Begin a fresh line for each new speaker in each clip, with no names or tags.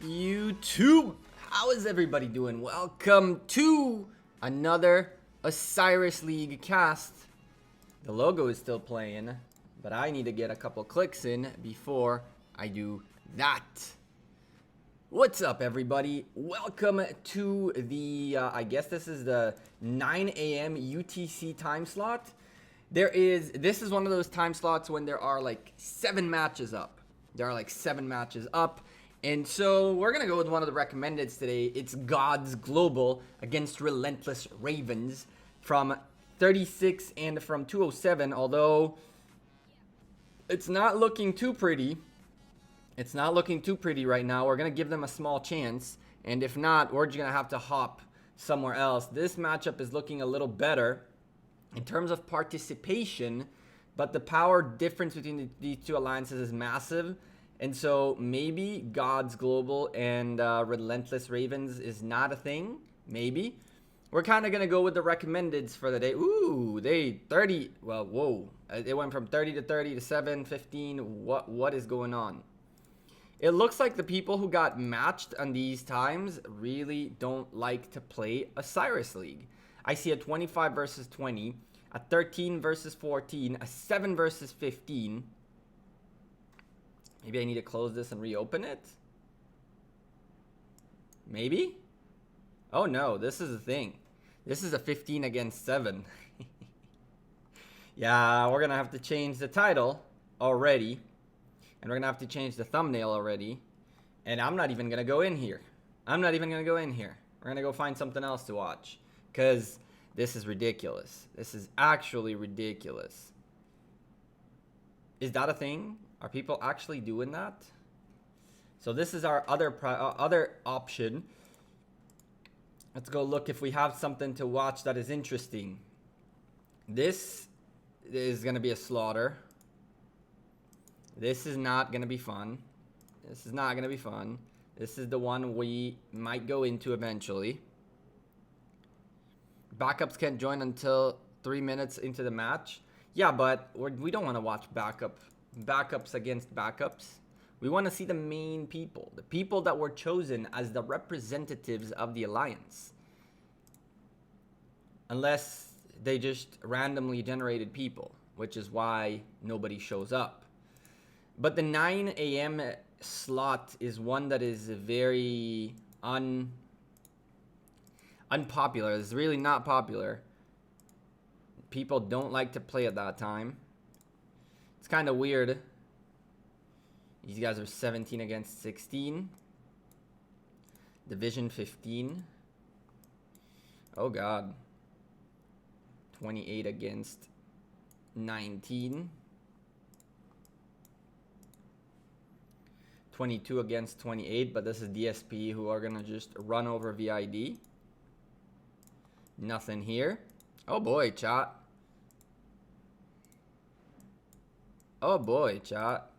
YouTube? How is everybody doing? Welcome to another Osiris League cast. The logo is still playing, but I need to get a couple clicks in before I do that. What's up, everybody? Welcome to the, I guess this is the 9 a.m. UTC time slot. This is one of those time slots when there are like 7 matches up. And so we're going to go with one of the recommendeds today. It's Gods Global against Relentless Ravens from 36 and from 207. Although it's not looking too pretty. It's not looking too pretty right now. We're going to give them a small chance. And if not, we're just going to have to hop somewhere else. This matchup is looking a little better in terms of participation. But the power difference between these two alliances is massive. And so maybe Gods Global and Relentless Ravens is not a thing. Maybe. We're kind of going to go with the recommendeds for the day. Ooh, they 30. Well, whoa. It went from 30 to 30 to 7, 15. What is going on? It looks like the people who got matched on these times really don't like to play Osiris League. I see a 25 versus 20, a 13 versus 14, a 7 versus 15. Maybe I need to close this and reopen it. Maybe? Oh no, this is a thing. This is a 15 against 7. Yeah, we're going to have to change the title already. And we're going to have to change the thumbnail already. And I'm not even going to go in here. We're going to go find something else to watch. Because this is ridiculous. This is actually ridiculous. Is that a thing? Are people actually doing that? So this is our other option. Let's go look if we have something to watch that is interesting. This is going to be a slaughter. This is not going to be fun. This is the one we might go into eventually. Backups can't join until 3 minutes into the match. Yeah, but we don't want to watch backups against backups. We want to see the main people. The people that were chosen as the representatives of the alliance. Unless they just randomly generated people. Which is why nobody shows up. But the 9 a.m. slot is one that is very unpopular. It's really not popular. People don't like to play at that time. It's kind of weird. These guys are 17 against 16. Division 15. Oh god. 28 against 19. 22 against 28, but this is DSP who are gonna just run over VID. Nothing here. Oh boy, chat. Oh boy, chat.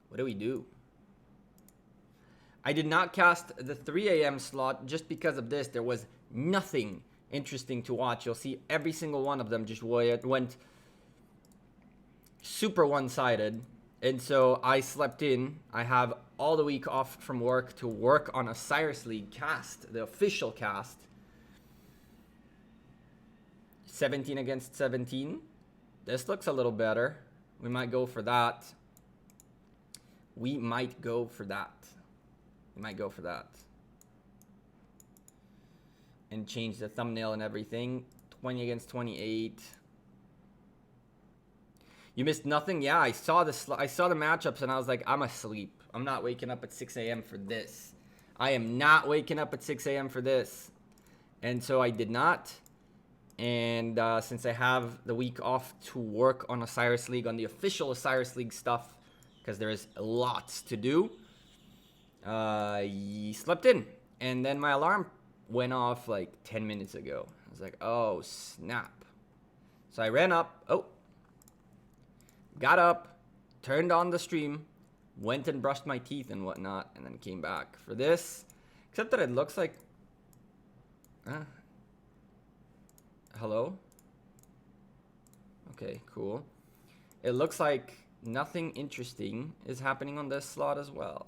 What do we do? I did not cast the 3 a.m. slot just because of this. There was nothing interesting to watch. You'll see every single one of them just went super one-sided. And so I slept in. I have all the week off from work to work on Osiris League cast, the official cast. 17 against 17. This looks a little better. We might go for that. And change the thumbnail and everything. 20 against 28. You missed nothing? Yeah, I saw the matchups and I was like, I'm asleep. I'm not waking up at 6 a.m. for this. I am not waking up at 6 a.m. for this. And so I did not. And since I have the week off to work on Osiris League, on the official Osiris League stuff, because there is lots to do, I slept in. And then my alarm went off like 10 minutes ago. I was like, oh, snap. So I ran up. Oh. Got up, turned on the stream, went and brushed my teeth and whatnot, and then came back for this. Except that it looks like... Hello? Okay, cool. It looks like nothing interesting is happening on this slot as well.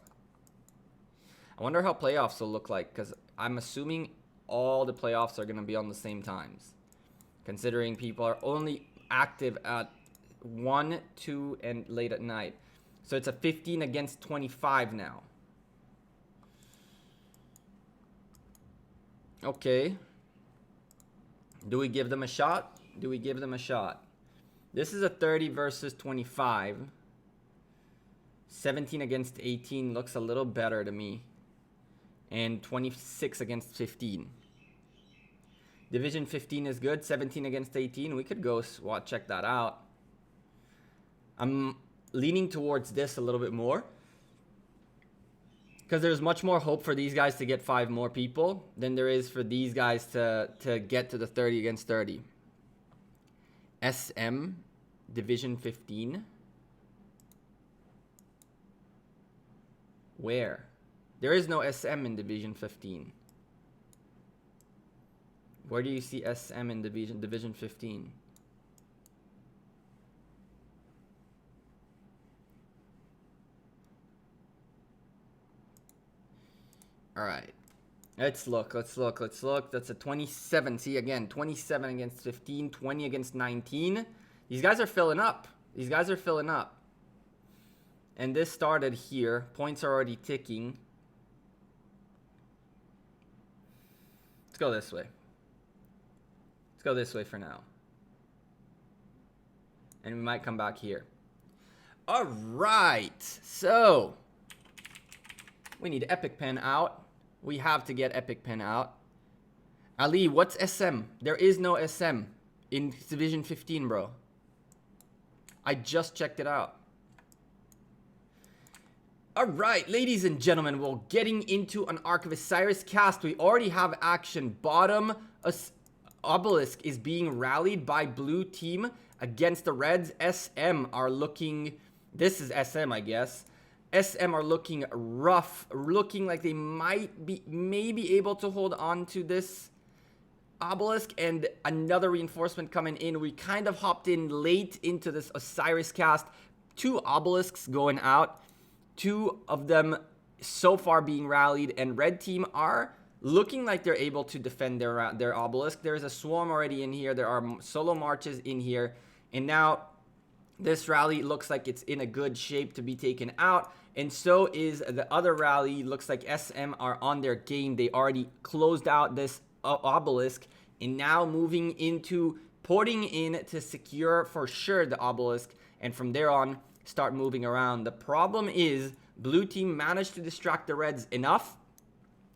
I wonder how playoffs will look like, because I'm assuming all the playoffs are going to be on the same times, considering people are only active at 1, 2, and late at night. So it's a 15 against 25 now. Okay. Do we give them a shot? Do we give them a shot? This is a 30 versus 25. 17 against 18 looks a little better to me. And 26 against 15. Division 15 is good. 17 against 18. We could go check that out. I'm leaning towards this a little bit more, because there's much more hope for these guys to get 5 more people than there is for these guys to get to the 30 against 30. SM, Division 15. Where? There is no SM in Division 15. Where do you see SM in Division 15? All right. Let's look. That's a 27. See, again, 27 against 15, 20 against 19. These guys are filling up. And this started here. Points are already ticking. Let's go this way. Let's go this way for now. And we might come back here. All right. So, we need Epic Pen out. We have to get Epic Pen out. Ali, what's SM? There is no SM in Division 15, bro. I just checked it out. Alright, ladies and gentlemen, we're getting into an Ark of Osiris cast. We already have action. Bottom obelisk is being rallied by blue team against the Reds. SM are looking... This is SM, I guess. SM are looking rough, looking like they might be maybe able to hold on to this obelisk, and another reinforcement coming in. We kind of hopped in late into this Osiris cast. 2 obelisks going out, 2 of them so far being rallied, and red team are looking like they're able to defend their obelisk. There's a swarm already in here. There are solo marches in here, and now this rally looks like it's in a good shape to be taken out, and so is the other rally. Looks like SM are on their game. They already closed out this obelisk, and now moving into porting in to secure for sure the obelisk, and from there on start moving around. The problem is blue team managed to distract the Reds enough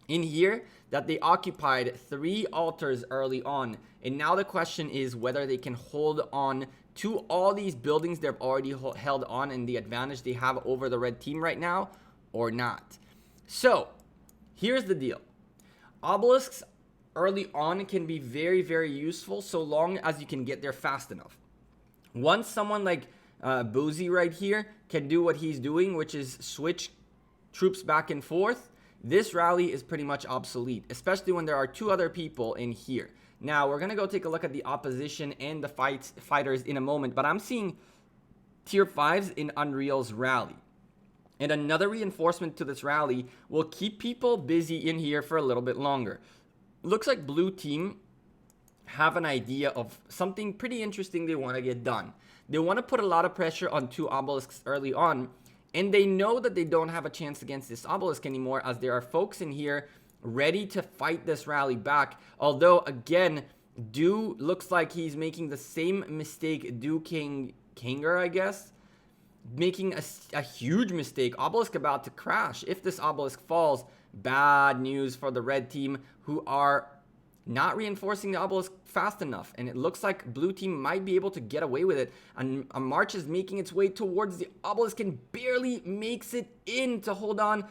in here that they occupied 3 altars early on, and now the question is whether they can hold on to all these buildings they've already held on and the advantage they have over the red team right now or not. So here's the deal. Obelisks early on can be very, very useful so long as you can get there fast enough. Once someone like Boozy right here can do what he's doing, which is switch troops back and forth, this rally is pretty much obsolete, especially when there are 2 other people in here. Now, we're going to go take a look at the opposition and the fighters in a moment, but I'm seeing tier 5s in Unreal's rally. And another reinforcement to this rally will keep people busy in here for a little bit longer. Looks like blue team have an idea of something pretty interesting they want to get done. They want to put a lot of pressure on 2 obelisks early on, and they know that they don't have a chance against this obelisk anymore, as there are folks in here ready to fight this rally back. Although, again, Do looks like he's making the same mistake Kanger, I guess. Making a huge mistake. Obelisk about to crash. If this obelisk falls, bad news for the red team, who are not reinforcing the obelisk fast enough. And it looks like blue team might be able to get away with it. And a march is making its way towards the obelisk and barely makes it in to hold on.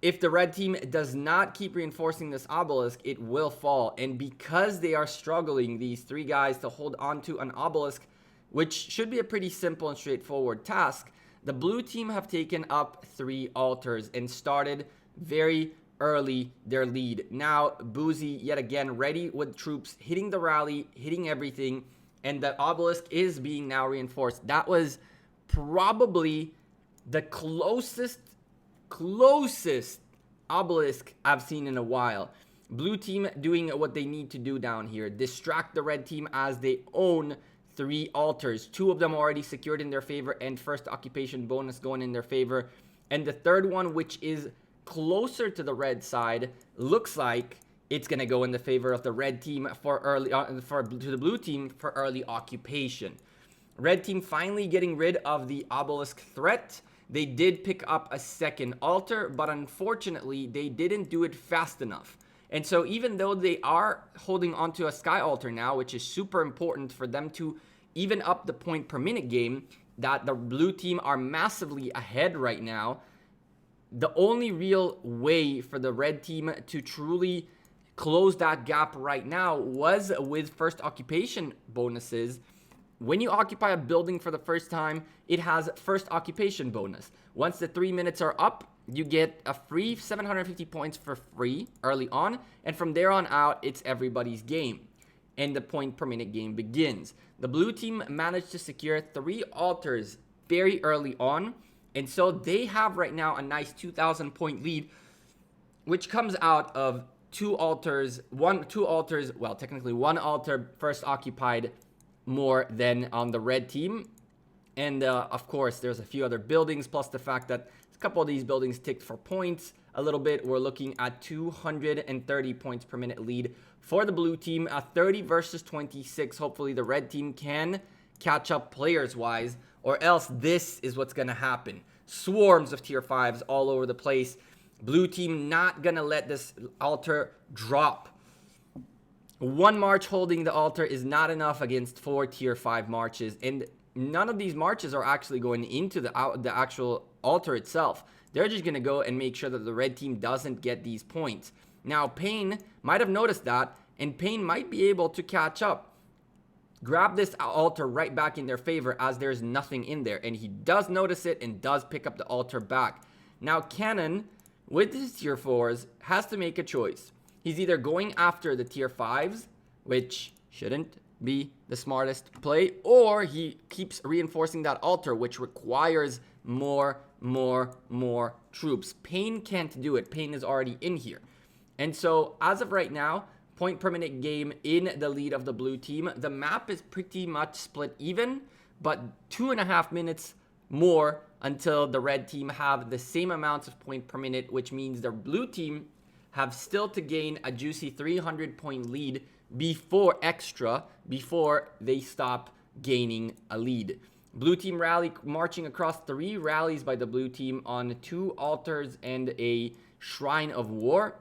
If the red team does not keep reinforcing this obelisk, it will fall. And because they are struggling, these 3 guys, to hold on to an obelisk, which should be a pretty simple and straightforward task, the blue team have taken up 3 altars and started very early their lead. Now, Boozy, yet again, ready with troops, hitting the rally, hitting everything, and the obelisk is being now reinforced. That was probably the closest obelisk I've seen in a while. Blue team doing what they need to do down here. Distract the red team as they own 3 altars. 2 of them already secured in their favor and first occupation bonus going in their favor. And the third one, which is closer to the red side, looks like it's going to go in the favor of the red team for early to the blue team for early occupation. Red team finally getting rid of the obelisk threat. They did pick up a second altar, but unfortunately they didn't do it fast enough. And so even though they are holding onto a sky altar now, which is super important for them to even up the point per minute game, that the blue team are massively ahead right now, the only real way for the red team to truly close that gap right now was with first occupation bonuses. When you occupy a building for the first time, it has first occupation bonus. Once the 3 minutes are up, you get a free 750 points for free early on, and from there on out, it's everybody's game, and the point per minute game begins. The blue team managed to secure 3 altars very early on, and so they have right now a nice 2,000 point lead, which comes out of 2 altars, well, technically 1 altar first occupied more than on the red team. And of course, there's a few other buildings, plus the fact that a couple of these buildings ticked for points a little bit. We're looking at 230 points per minute lead for the blue team, 30 versus 26. Hopefully the red team can catch up players wise, or else this is what's going to happen. Swarms of tier 5s all over the place. Blue team not going to let this altar drop. 1 march holding the altar is not enough against 4 tier 5 marches, and none of these marches are actually going into the actual altar itself. They're just going to go and make sure that the red team doesn't get these points. Now, Payne might have noticed that, and Payne might be able to catch up. Grab this altar right back in their favor as there's nothing in there, and he does notice it and does pick up the altar back. Now, Cannon, with his tier 4s, has to make a choice. He's either going after the tier 5s, which shouldn't be the smartest play, or he keeps reinforcing that altar, which requires more troops. Payne can't do it. Payne is already in here. And so, as of right now, point per minute game in the lead of the blue team. The map is pretty much split even, but 2.5 minutes more until the red team have the same amounts of point per minute, which means the blue team have still to gain a juicy 300 point lead before they stop gaining a lead. Blue team rally marching across 3 rallies by the blue team on 2 altars and a shrine of war.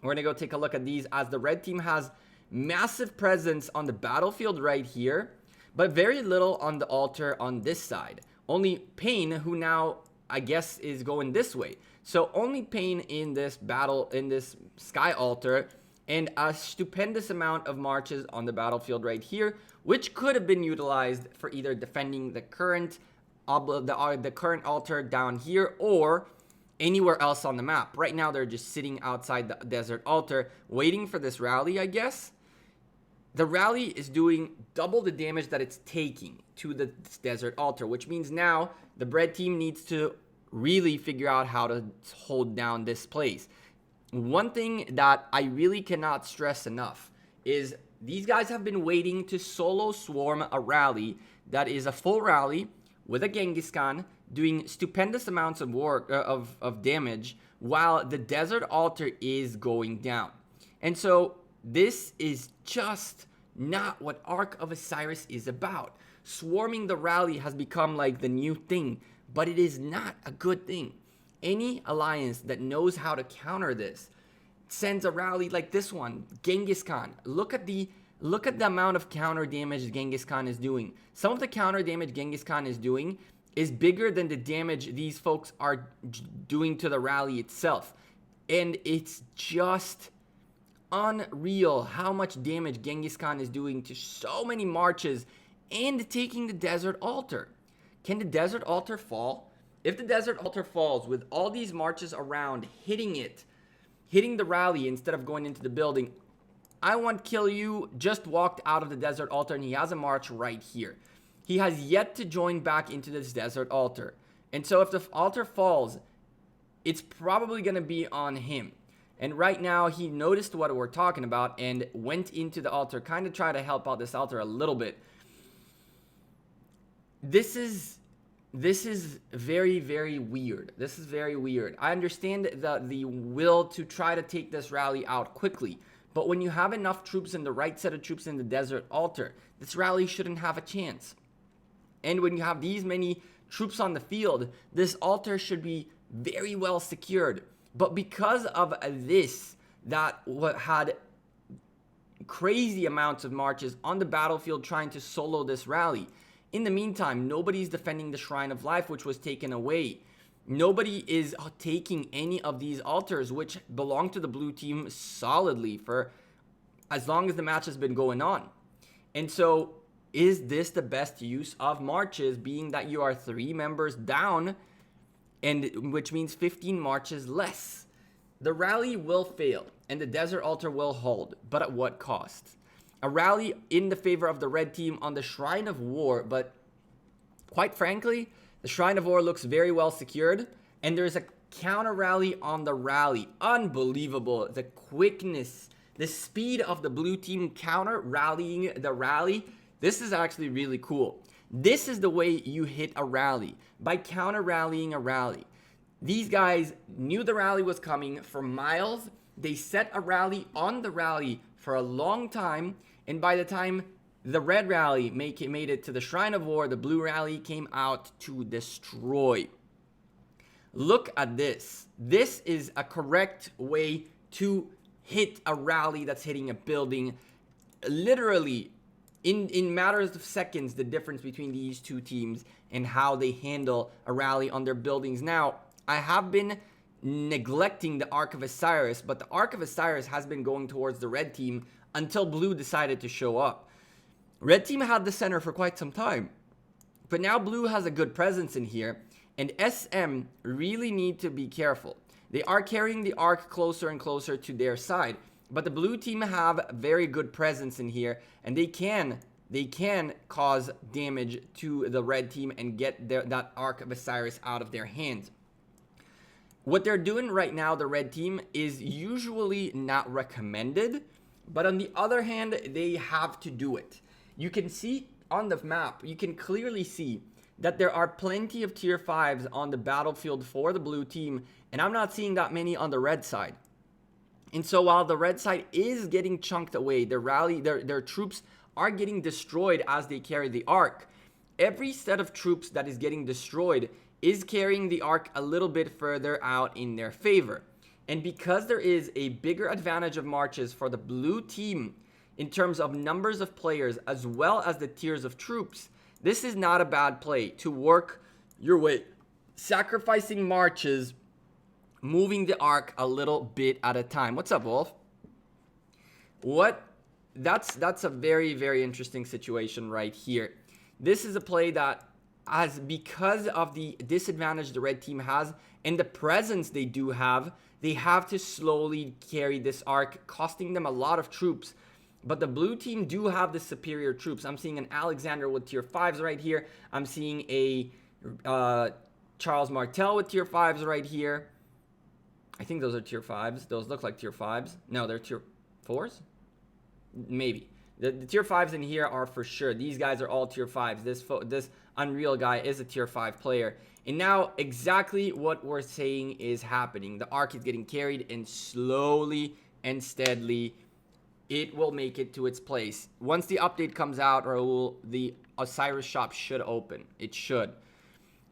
We're going to go take a look at these as the red team has massive presence on the battlefield right here, but very little on the altar on this side. Only Payne, who now I guess is going this way. So only Payne in this battle, in this sky altar, and a stupendous amount of marches on the battlefield right here, which could have been utilized for either defending the current altar down here or anywhere else on the map. Right now, they're just sitting outside the desert altar, waiting for this rally, I guess. The rally is doing double the damage that it's taking to the desert altar, which means now the red team needs to really figure out how to hold down this place. One thing that I really cannot stress enough is these guys have been waiting to solo swarm a rally that is a full rally with a Genghis Khan doing stupendous amounts of work of damage while the desert altar is going down. And so this is just not what Ark of Osiris is about. Swarming the rally has become like the new thing, but it is not a good thing. Any alliance that knows how to counter this sends a rally like this one, Genghis Khan. Look at the amount of counter damage Genghis Khan is doing. Some of the counter damage Genghis Khan is doing is bigger than the damage these folks are doing to the rally itself. And it's just unreal how much damage Genghis Khan is doing to so many marches and taking the desert altar. Can the desert altar fall? If the desert altar falls with all these marches around hitting the rally instead of going into the building, I want Kill You just walked out of the desert altar and he has a march right here. He has yet to join back into this desert altar. And so if the altar falls, it's probably going to be on him. And right now, he noticed what we're talking about and went into the altar, kind of try to help out this altar a little bit. This is very, very weird. This is very weird. I understand the will to try to take this rally out quickly. But when you have enough troops and the right set of troops in the desert altar, this rally shouldn't have a chance. And when you have these many troops on the field, this altar should be very well secured. But because of this, that had crazy amounts of marches on the battlefield trying to solo this rally. In the meantime, nobody's defending the Shrine of Life, which was taken away. Nobody is taking any of these altars, which belong to the blue team solidly for as long as the match has been going on. And so, is this the best use of marches, being that you are 3 members down, and which means 15 marches less? The rally will fail, and the desert altar will hold, but at what cost? A rally in the favor of the red team on the Shrine of War, but quite frankly, the Shrine of War looks very well secured, and there's a counter rally on the rally. Unbelievable. The quickness, the speed of the blue team counter rallying the rally. This is actually really cool. This is the way you hit a rally, by counter rallying a rally. These guys knew the rally was coming for miles. They set a rally on the rally for a long time, and by the time the red rally made it to the Shrine of War, the blue rally came out to destroy. Look at this. This is a correct way to hit a rally that's hitting a building. Literally, in matters of seconds, the difference between these two teams and how they handle a rally on their buildings. Now, I have been neglecting the Ark of Osiris, but the Ark of Osiris has been going towards the red team until blue decided to show up. Red team had the center for quite some time, but now blue has a good presence in here, and SM really need to be careful. They are carrying the Ark closer and closer to their side, but the blue team have very good presence in here, and they can cause damage to the red team and get that Ark of Osiris out of their hands. What they're doing right now, the red team, is usually not recommended, but on the other hand, they have to do it. You can see on the map, you can clearly see that there are plenty of tier 5s on the battlefield for the blue team, and I'm not seeing that many on the red side. And so while the red side is getting chunked away, their troops are getting destroyed as they carry the Ark. Every set of troops that is getting destroyed is carrying the Ark a little bit further out in their favor. And because there is a bigger advantage of marches for the blue team in terms of numbers of players as well as the tiers of troops, this is not a bad play to work your way, sacrificing marches, moving the Ark a little bit at a time. What's up, Wolf? That's a very, very interesting situation right here. This is a play that, as because of the disadvantage the red team has and the presence they do have, they have to slowly carry this Ark, costing them a lot of troops. But the blue team do have the superior troops. I'm seeing an Alexander with tier 5s right here. I'm seeing a Charles Martel with tier 5s right here. I think those are tier 5s. Those look like tier 5s. No, they're tier 4s? Maybe. The tier 5s in here are for sure. These guys are all tier 5s. This Unreal guy is a tier 5 player. And now exactly what we're saying is happening. The Ark is getting carried, and slowly and steadily it will make it to its place. Once the update comes out, Raul, the Osiris shop should open. It should.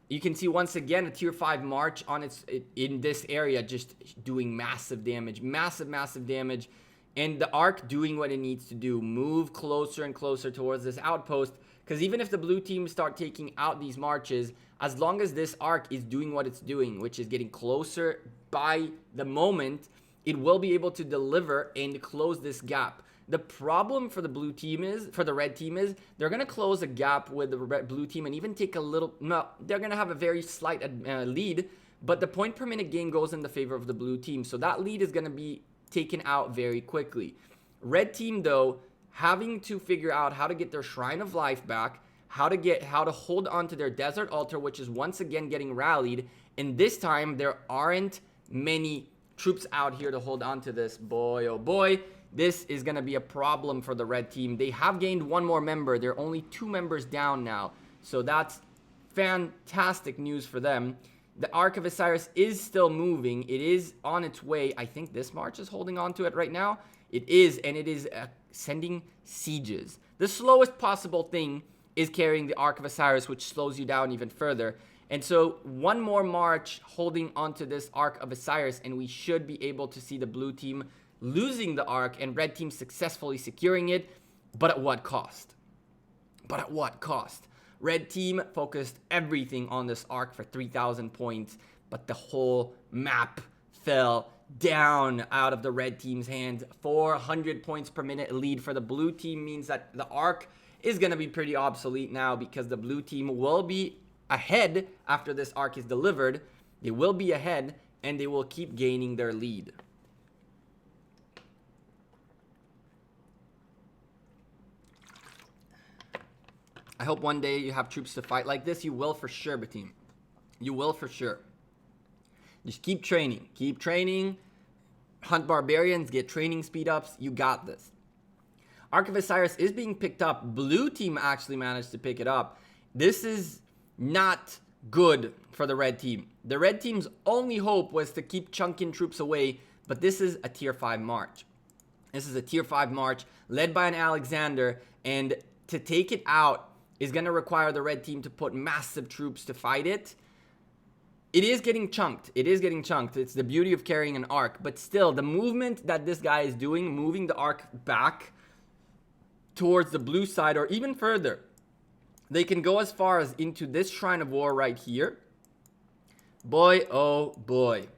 You can see once again a tier 5 march on in this area, just doing massive damage. Massive damage. And the Ark doing what it needs to do. Move closer and closer towards this outpost. Because even if the blue team start taking out these marches, as long as this Ark is doing what it's doing, which is getting closer by the moment, it will be able to deliver and close this gap. The problem for the blue team is, for the red team is, they're going to close a gap with the blue team and even take a little, no, they're going to have a very slight lead, but the point per minute game goes in the favor of the blue team. So that lead is going to be taken out very quickly. Red team, though, having to figure out how to get their Shrine of Life back, how to hold on to their desert altar, which is once again getting rallied. And this time there aren't many troops out here to hold on to this. Boy, oh boy, this is going to be a problem for the red team. They have gained one more member. They're only 2 members down now. So that's fantastic news for them. The Ark of Osiris is still moving. It is on its way. I think this march is holding on to it right now. It is, and it is sending sieges. The slowest possible thing is carrying the Ark of Osiris, which slows you down even further. And so one more march holding onto this Ark of Osiris, and we should be able to see the blue team losing the Ark and red team successfully securing it. But at what cost? But at what cost? Red team focused everything on this Ark for 3,000 points, but the whole map fell down out of the red team's hands. 400 points per minute lead for the blue team means that the Ark is going to be pretty obsolete now, because the blue team will be ahead after this Ark is delivered. They will be ahead, and they will keep gaining their lead. I hope one day you have troops to fight like this. You will for sure, team. You will for sure. Just keep training. Keep training. Hunt barbarians. Get training speed ups. You got this. Ark of Osiris is being picked up. Blue team actually managed to pick it up. This is not good for the red team. The red team's only hope was to keep chunking troops away, but this is a tier 5 march. This is a tier 5 march led by an Alexander, and to take it out is going to require the red team to put massive troops to fight it. It is getting chunked. It is getting chunked. It's the beauty of carrying an Ark. But still, the movement that this guy is doing, moving the Ark back towards the blue side or even further, they can go as far as into this Shrine of War right here. Boy, oh boy.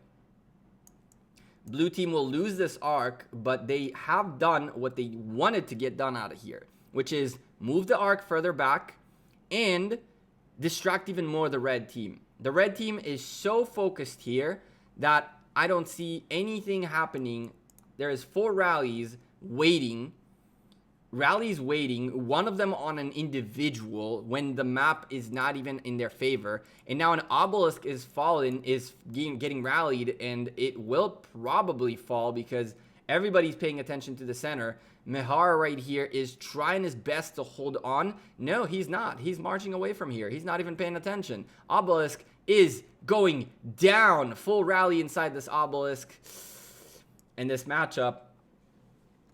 Blue team will lose this Ark, but they have done what they wanted to get done out of here, which is move the Ark further back and distract even more the red team. The red team is so focused here that I don't see anything happening. There is 4 rallies waiting. Rallies waiting, one of them on an individual when the map is not even in their favor. And now an obelisk is fallen, is getting rallied, and it will probably fall because everybody's paying attention to the center. Mihar right here is trying his best to hold on. No, he's not. He's marching away from here. He's not even paying attention. Obelisk is going down. Full rally inside this obelisk. And this matchup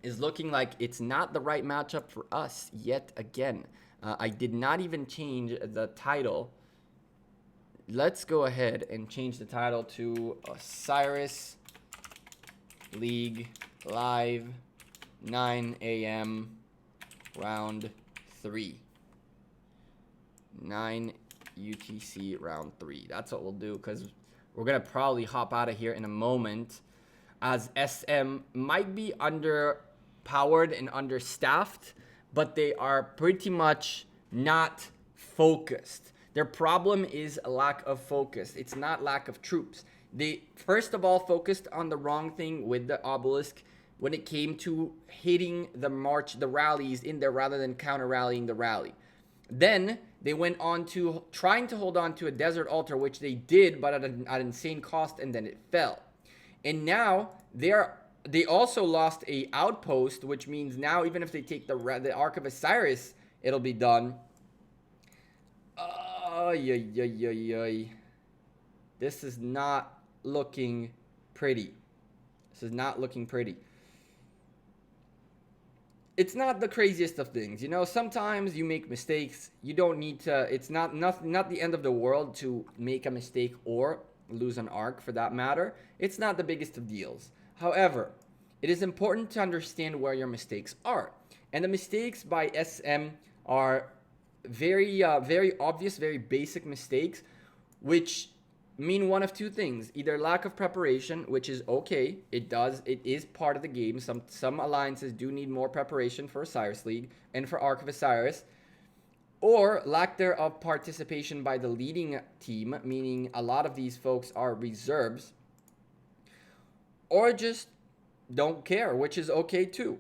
is looking like it's not the right matchup for us yet again. I did not even change the title. Let's go ahead and change the title to Osiris League Live 9 a.m. round 3. 9 UTC round 3. That's what we'll do, because we're going to probably hop out of here in a moment, as SM might be underpowered and understaffed, but they are pretty much not focused. Their problem is a lack of focus. It's not lack of troops. They, first of all, focused on the wrong thing with the obelisk when it came to hitting the rallies in there rather than counter rallying the rally. Then they went on to trying to hold on to a desert altar, which they did, but at an insane cost, and then it fell. And now they also lost a outpost, which means now even if they take the Ark of Osiris, it'll be done. This is not looking pretty. This is not looking pretty. It's not the craziest of things, you know. Sometimes you make mistakes. You don't need to. It's not the end of the world to make a mistake or lose an Ark, for that matter. It's not the biggest of deals. However, it is important to understand where your mistakes are, and the mistakes by SM are very obvious, very basic mistakes, which mean one of two things: either lack of preparation, which is okay, it is part of the game. Some alliances do need more preparation for Osiris League and for Ark of Osiris, or lack thereof participation by the leading team, meaning a lot of these folks are reserves, or just don't care, which is okay too.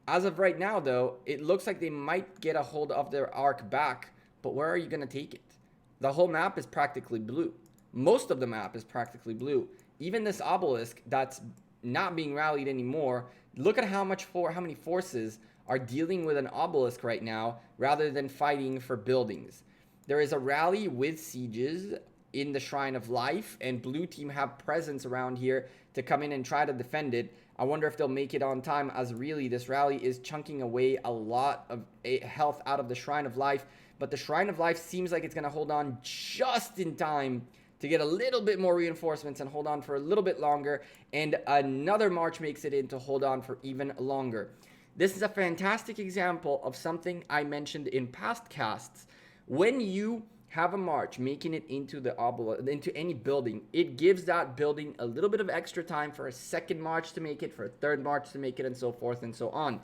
As of right now, though, it looks like they might get a hold of their Ark back but where are you going to take it? The whole map is practically blue. Most of the map is practically blue. Even this obelisk that's not being rallied anymore, look at how many forces are dealing with an obelisk right now rather than fighting for buildings. There is a rally with sieges in the Shrine of Life, and blue team have presence around here to come in and try to defend it. I wonder if they'll make it on time, as really this rally is chunking away a lot of health out of the Shrine of Life. But the Shrine of Life seems like it's going to hold on just in time to get a little bit more reinforcements and hold on for a little bit longer. And another march makes it in to hold on for even longer. This is a fantastic example of something I mentioned in past casts. When you have a march making it into the obelisk, into any building, it gives that building a little bit of extra time for a second march to make it, for a third march to make it, and so forth and so on.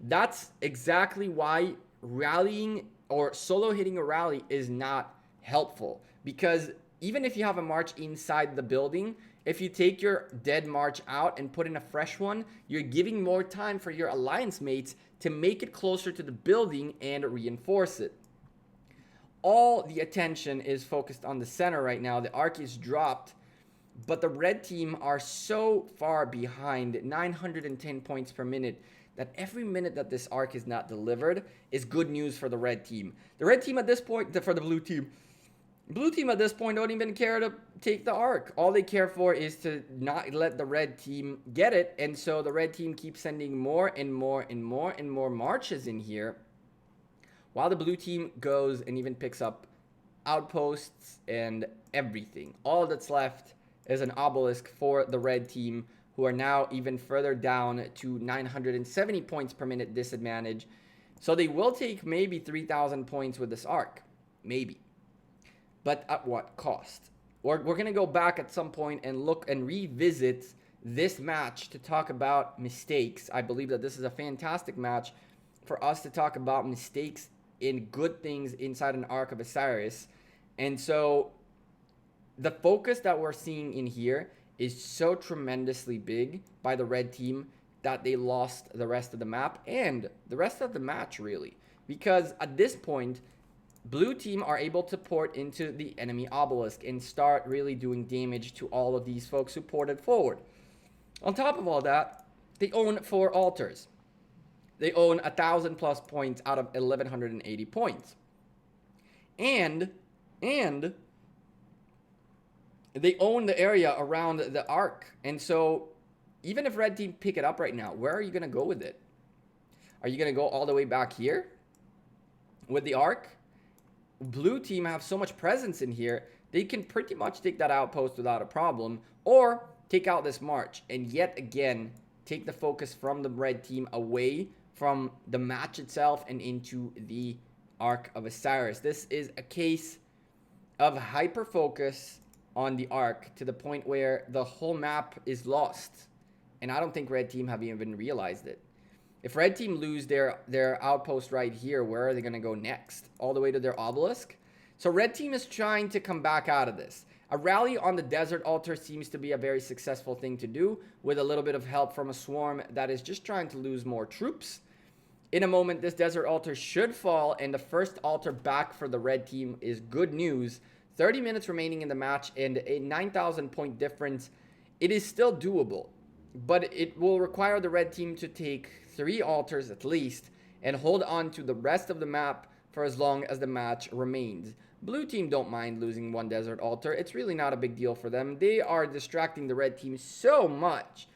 That's exactly why rallying or solo hitting a rally is not helpful, because even if you have a march inside the building, if you take your dead march out and put in a fresh one, you're giving more time for your alliance mates to make it closer to the building and reinforce it. All the attention is focused on the center right now. The arc is dropped, but the red team are so far behind, 910 points per minute, that every minute that this arc is not delivered is good news for the red team. The red team at this point, for the blue team at this point don't even care to take the arc. All they care for is to not let the red team get it, and so the red team keeps sending more and more and more and more marches in here, while the blue team goes and even picks up outposts and everything. All that's left is an obelisk for the red team, who are now even further down to 970 points per minute disadvantage. So they will take maybe 3,000 points with this arc. Maybe. But at what cost? We're going to go back at some point and look and revisit this match to talk about mistakes. I believe that this is a fantastic match for us to talk about mistakes in good things inside an arc of Osiris. And so the focus that we're seeing in here is so tremendously big by the red team that they lost the rest of the map and the rest of the match, really. Because at this point, blue team are able to port into the enemy obelisk and start really doing damage to all of these folks who ported forward. On top of all that, they own 4 altars. They own 1,000 plus points out of 1,180 points. And they own the area around the arc. And so even if red team pick it up right now, where are you going to go with it? Are you going to go all the way back here with the arc? Blue team have so much presence in here, they can pretty much take that outpost without a problem, or take out this march and yet again take the focus from the red team away from the match itself and into the arc of Osiris. This is a case of hyper focus on the arc to the point where the whole map is lost, and I don't think red team have even realized it. If red team lose their outpost right here, where are they going to go next? All the way to their obelisk? So red team is trying to come back out of this. A rally on the desert altar seems to be a very successful thing to do, with a little bit of help from a swarm that is just trying to lose more troops. In a moment, this desert altar should fall, and the first altar back for the red team is good news. 30 minutes remaining in the match and a 9,000 point difference. It is still doable, but it will require the red team to take 3 altars at least and hold on to the rest of the map for as long as the match remains. Blue team don't mind losing 1 desert altar. It's really not a big deal for them. They are distracting the red team so much,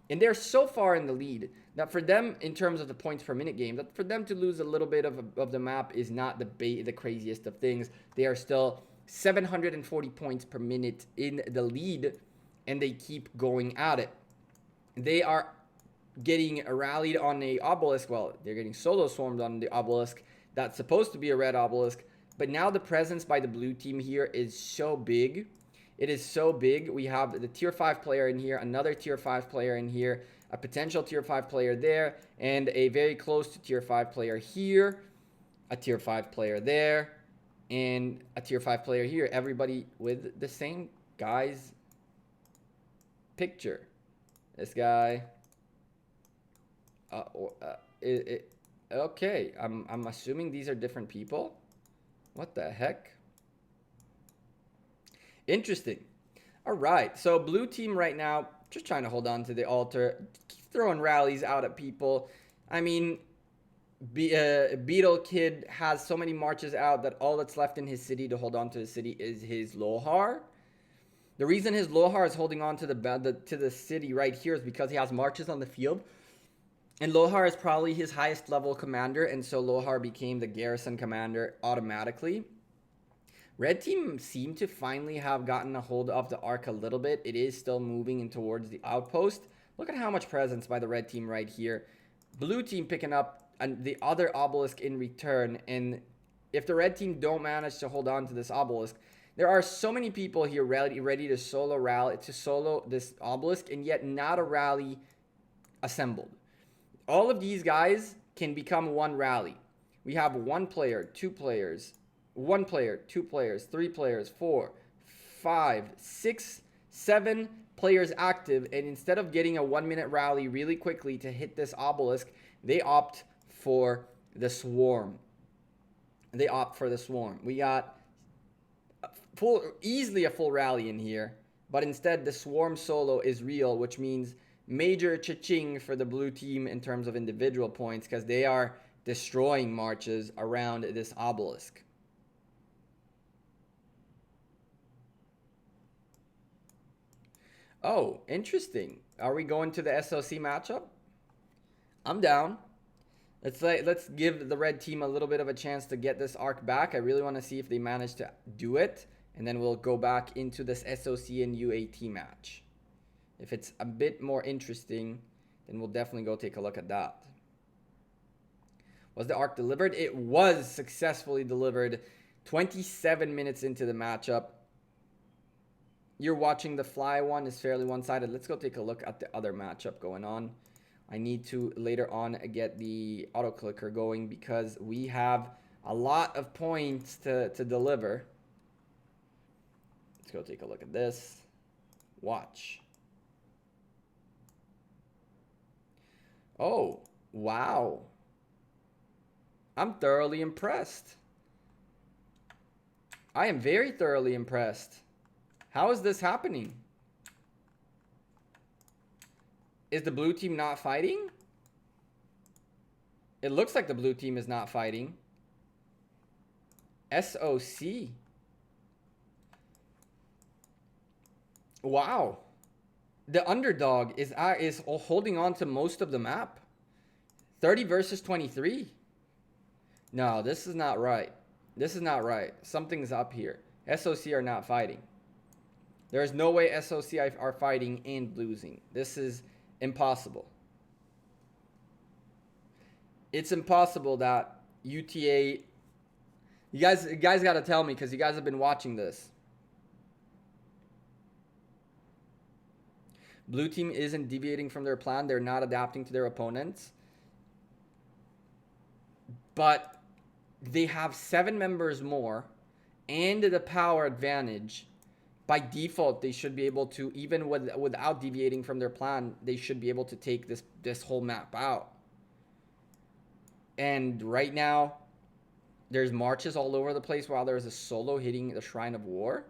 and they're so far in the lead that for them, in terms of the points per minute game, that for them to lose a little bit of the map is not the craziest of things. They are still 740 points per minute in the lead, and they keep going at it. They are getting rallied on a obelisk. Well, they're getting solo swarmed on the obelisk that's supposed to be a red obelisk, but now the presence by the blue team here is so big. It is so big. We have the tier 5 player in here, another tier 5 player in here, a potential tier 5 player there, and a very close to tier 5 player here, a tier 5 player there, and a tier 5 player here. Everybody with the same guy's picture. This guy. Okay, I'm assuming these are different people. What the heck? Interesting. All right, so blue team right now, just trying to hold on to the altar, throwing rallies out at people. I mean, Beetle Kid has so many marches out that all that's left in his city to hold on to his city is his Lohar. The reason his Lohar is holding on to the city right here is because he has marches on the field. And Lohar is probably his highest level commander, and so Lohar became the garrison commander automatically. Red team seemed to finally have gotten a hold of the arc a little bit. It is still moving in towards the outpost. Look at how much presence by the red team right here. Blue team picking up the other obelisk in return. And if the red team don't manage to hold on to this obelisk, there are so many people here ready to solo this obelisk, and yet not a rally assembled. All of these guys can become one rally. We have 1 player, 2 players, 1 player, 2 players, 3 players, 4, 5, 6, 7 players active, and instead of getting a 1-minute rally really quickly to hit this obelisk, they opt for the swarm. We got easily a full rally in here, but instead the swarm solo is real, which means major cha-ching for the blue team in terms of individual points, because they are destroying marches around this obelisk. Oh, interesting. Are we going to the SOC matchup? I'm down. Let's give the red team a little bit of a chance to get this arc back. I really want to see if they manage to do it, and then we'll go back into this SOC and UAT match. If it's a bit more interesting, then we'll definitely go take a look at that. Was the arc delivered? It was successfully delivered 27 minutes into the matchup. You're watching the fly one is fairly one-sided. Let's go take a look at the other matchup going on. I need to later on get the auto clicker going because we have a lot of points to deliver. Let's go take a look at this. Watch. Oh, wow. I'm thoroughly impressed. I am very thoroughly impressed. How is this happening? Is the blue team not fighting? It looks like the blue team is not fighting. SOC. Wow. The underdog is holding on to most of the map. 30 versus 23. No, this is not right. This is not right. Something's up here. SOC are not fighting. There is no way SOC are fighting and losing. This is impossible. It's impossible that UTA... You guys got to tell me because you guys have been watching this. Blue team isn't deviating from their plan. They're not adapting to their opponents. But they have 7 members more and the power advantage. By default, they should be able to, even without deviating from their plan, they should be able to take this whole map out. And right now, there's marches all over the place while there's a solo hitting the Shrine of War.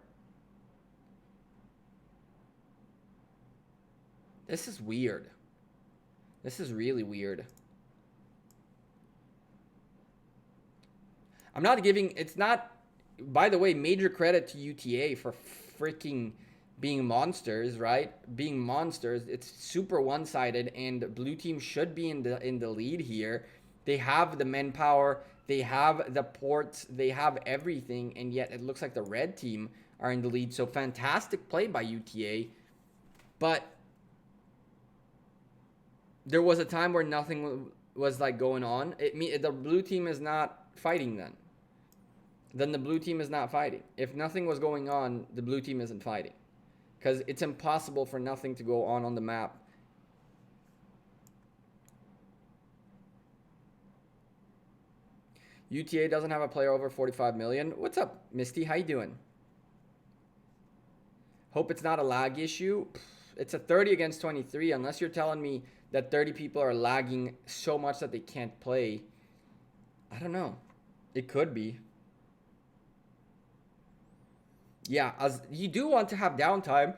This is weird. This is really weird. I'm not giving... It's not... By the way, major credit to UTA for freaking being monsters, right? Being monsters. It's super one-sided, and blue team should be in the lead here. They have the manpower, they have the ports, they have everything, and yet it looks like the red team are in the lead. So fantastic play by UTA, but there was a time where nothing was like going on. The blue team is not fighting then. Then the blue team is not fighting. If nothing was going on, the blue team isn't fighting. Because it's impossible for nothing to go on the map. UTA doesn't have a player over 45 million. What's up, Misty? How you doing? Hope it's not a lag issue. It's a 30 against 23. Unless you're telling me that 30 people are lagging so much that they can't play. I don't know. It could be. Yeah, as you do want to have downtime.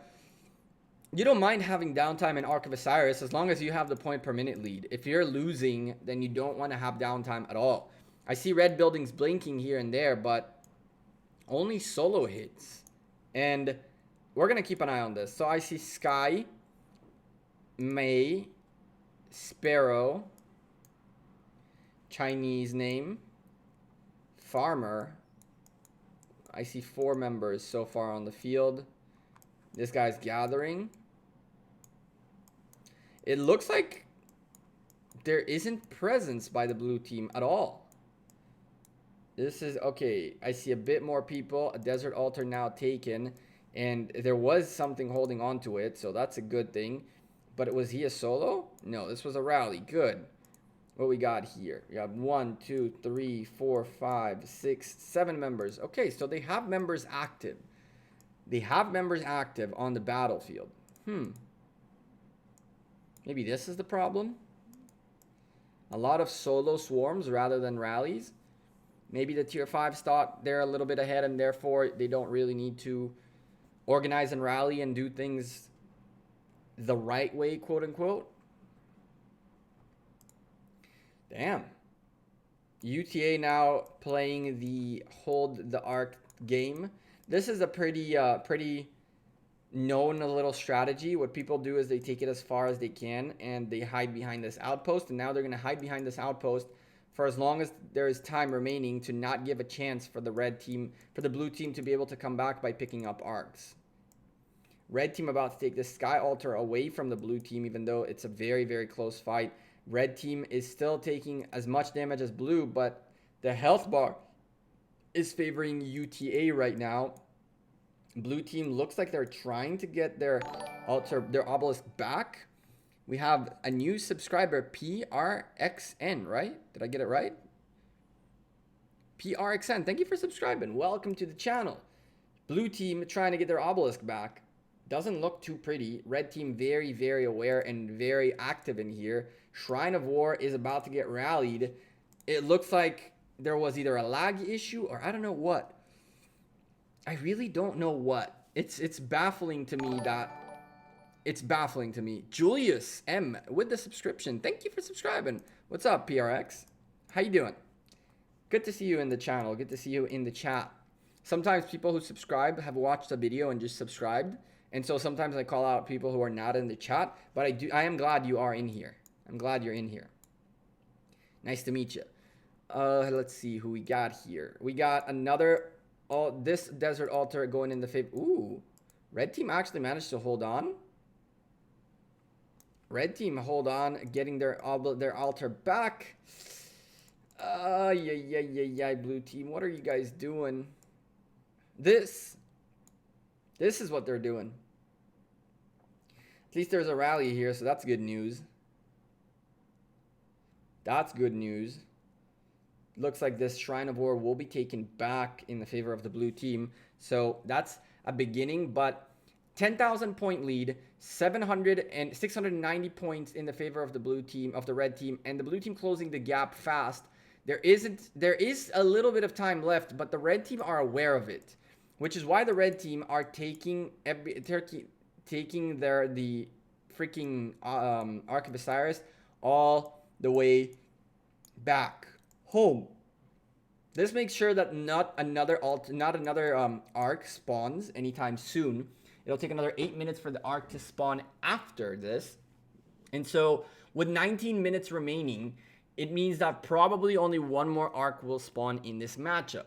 You don't mind having downtime in Ark of Osiris as long as you have the point per minute lead. If you're losing, then you don't want to have downtime at all. I see red buildings blinking here and there, but only solo hits. And we're going to keep an eye on this. So I see Sky, May, Sparrow, Chinese name, Farmer. I see 4 members so far on the field. This guy's gathering. It looks like there isn't presence by the blue team at all. This is okay. I see a bit more people. A desert altar now taken. And there was something holding on to it. So that's a good thing. But was he a solo? No, this was a rally. Good. What we got here? We have 1, 2, 3, 4, 5, 6, 7 members. Okay, so they have members active. They have members active on the battlefield. Maybe this is the problem. A lot of solo swarms rather than rallies. Maybe the tier 5s thought they're a little bit ahead and therefore they don't really need to organize and rally and do things the right way, quote unquote. Damn. UTA now playing the hold the arc game. This is a pretty known little strategy. What people do is they take it as far as they can and they hide behind this outpost. And now they're going to hide behind this outpost for as long as there is time remaining to not give a chance for the red team, for the blue team to be able to come back by picking up arcs. Red team about to take this Sky Altar away from the blue team, even though it's a very, very close fight. Red team is still taking as much damage as blue, but the health bar is favoring UTA right now. Blue team looks like they're trying to get their obelisk back. We have a new subscriber, PRXN, right? Did I get it right? PRXN, thank you for subscribing. Welcome to the channel. Blue team trying to get their obelisk back. Doesn't look too pretty. Red team very, very aware and very active in here. Shrine of War is about to get rallied. It looks like there was either a lag issue or I don't know what. I really don't know what. It's baffling to me that... It's baffling to me. Julius M with the subscription. Thank you for subscribing. What's up, PRX? How you doing? Good to see you in the channel. Good to see you in the chat. Sometimes people who subscribe have watched a video and just subscribed. And so sometimes I call out people who are not in the chat. But I am glad you are in here. I'm glad you're in here. Nice to meet you. Let's see who we got here. We got another... Oh, this desert altar going in the favor. Ooh. Red team actually managed to hold on. Red team hold on, getting their altar back. Yeah. Blue team, what are you guys doing? This is what they're doing. At least there's a rally here, so that's good news. That's good news. Looks like this Shrine of War will be taken back in the favor of the blue team. So that's a beginning, but 10,000 point lead, 690 points in the favor of the blue team, of the red team, and the blue team closing the gap fast. There is a little bit of time left, but the red team are aware of it, which is why the red team are taking the freaking Ark of Osiris all the way back home. This makes sure that not another arc spawns anytime soon. It'll take another 8 minutes for the arc to spawn after this. And so with 19 minutes remaining, it means that probably only one more arc will spawn in this matchup.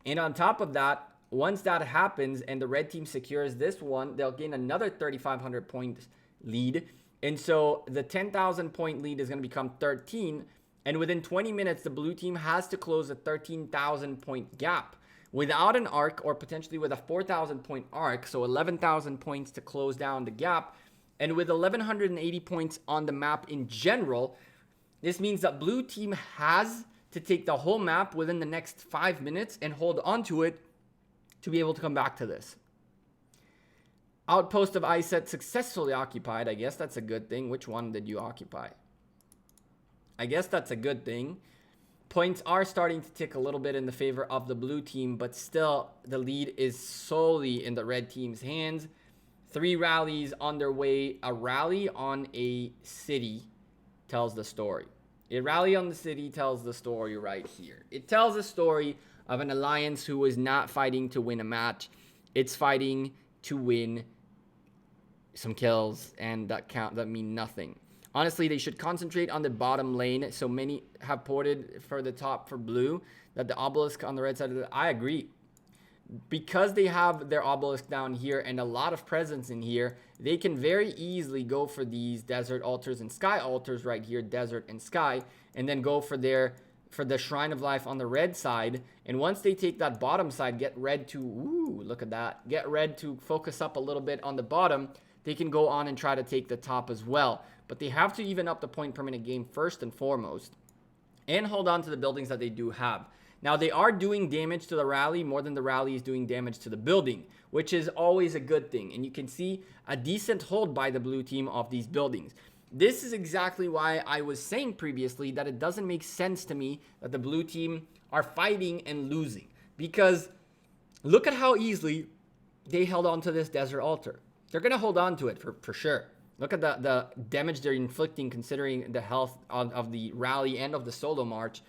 And on top of that, once that happens and the red team secures this one, they'll gain another 3,500 point lead. And so the 10,000 point lead is going to become 13. And within 20 minutes, the blue team has to close a 13,000 point gap. Without an arc, or potentially with a 4,000 point arc, so 11,000 points to close down the gap, and with 1,180 points on the map in general, this means that blue team has to take the whole map within the next 5 minutes and hold onto it to be able to come back to this. Outpost of Iset successfully occupied. I guess that's a good thing. Which one did you occupy? I guess that's a good thing. Points are starting to tick a little bit in the favor of the blue team, but still the lead is solely in the red team's hands. 3 rallies on their way. A rally on a city tells the story. A rally on the city tells the story right here. It tells a story of an alliance who is not fighting to win a match. It's fighting to win some kills, and that mean nothing. Honestly, they should concentrate on the bottom lane. So many have ported for the top for blue, that the obelisk on the red side of I agree. Because they have their obelisk down here and a lot of presence in here, they can very easily go for these desert altars and sky altars right here, desert and sky, and then go for the Shrine of Life on the red side. And once they take that bottom side, get red to, ooh, look at that, get red to focus up a little bit on the bottom, they can go on and try to take the top as well. But they have to even up the point per minute game first and foremost, and hold on to the buildings that they do have. Now, they are doing damage to the rally more than the rally is doing damage to the building, which is always a good thing. And you can see a decent hold by the blue team of these buildings. This is exactly why I was saying previously that it doesn't make sense to me that the blue team are fighting and losing. Because look at how easily they held on to this desert altar. They're going to hold on to it for sure. Look at the damage they're inflicting considering the health of the rally and of the solo march.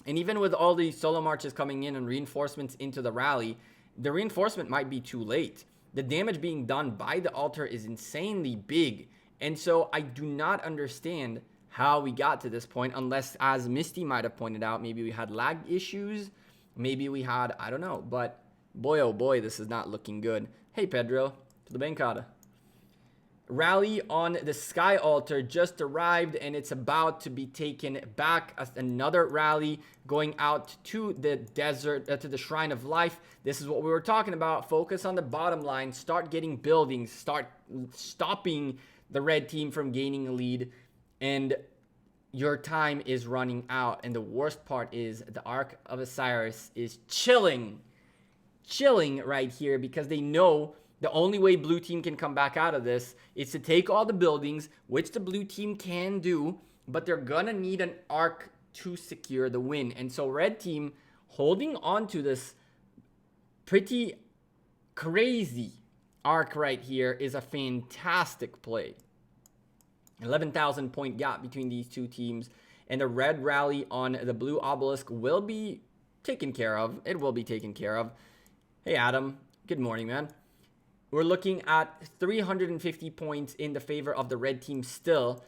And even with all these solo marches coming in and reinforcements into the rally, the reinforcement might be too late. The damage being done by the altar is insanely big. And so I do not understand how we got to this point, unless, as Misty might have pointed out, maybe we had lag issues. Maybe we had, I don't know. But boy, oh boy, this is not looking good. Hey, Pedro, to the bancada. Rally on the sky altar just arrived, and it's about to be taken back as another rally going out to the desert, to the Shrine of Life. This is what we were talking about. Focus on the bottom line, start getting buildings, start stopping the red team from gaining a lead, and your time is running out. And the worst part is the Ark of Osiris is chilling right here, because they know the only way blue team can come back out of this is to take all the buildings, which the blue team can do, but they're gonna need an arc to secure the win. And so red team holding on to this pretty crazy arc right here is a fantastic play. 11,000 point gap between these two teams, and the red rally on the blue obelisk will be taken care of. It will be taken care of. Hey, Adam. Good morning, man. We're looking at 350 points in the favor of the red team still.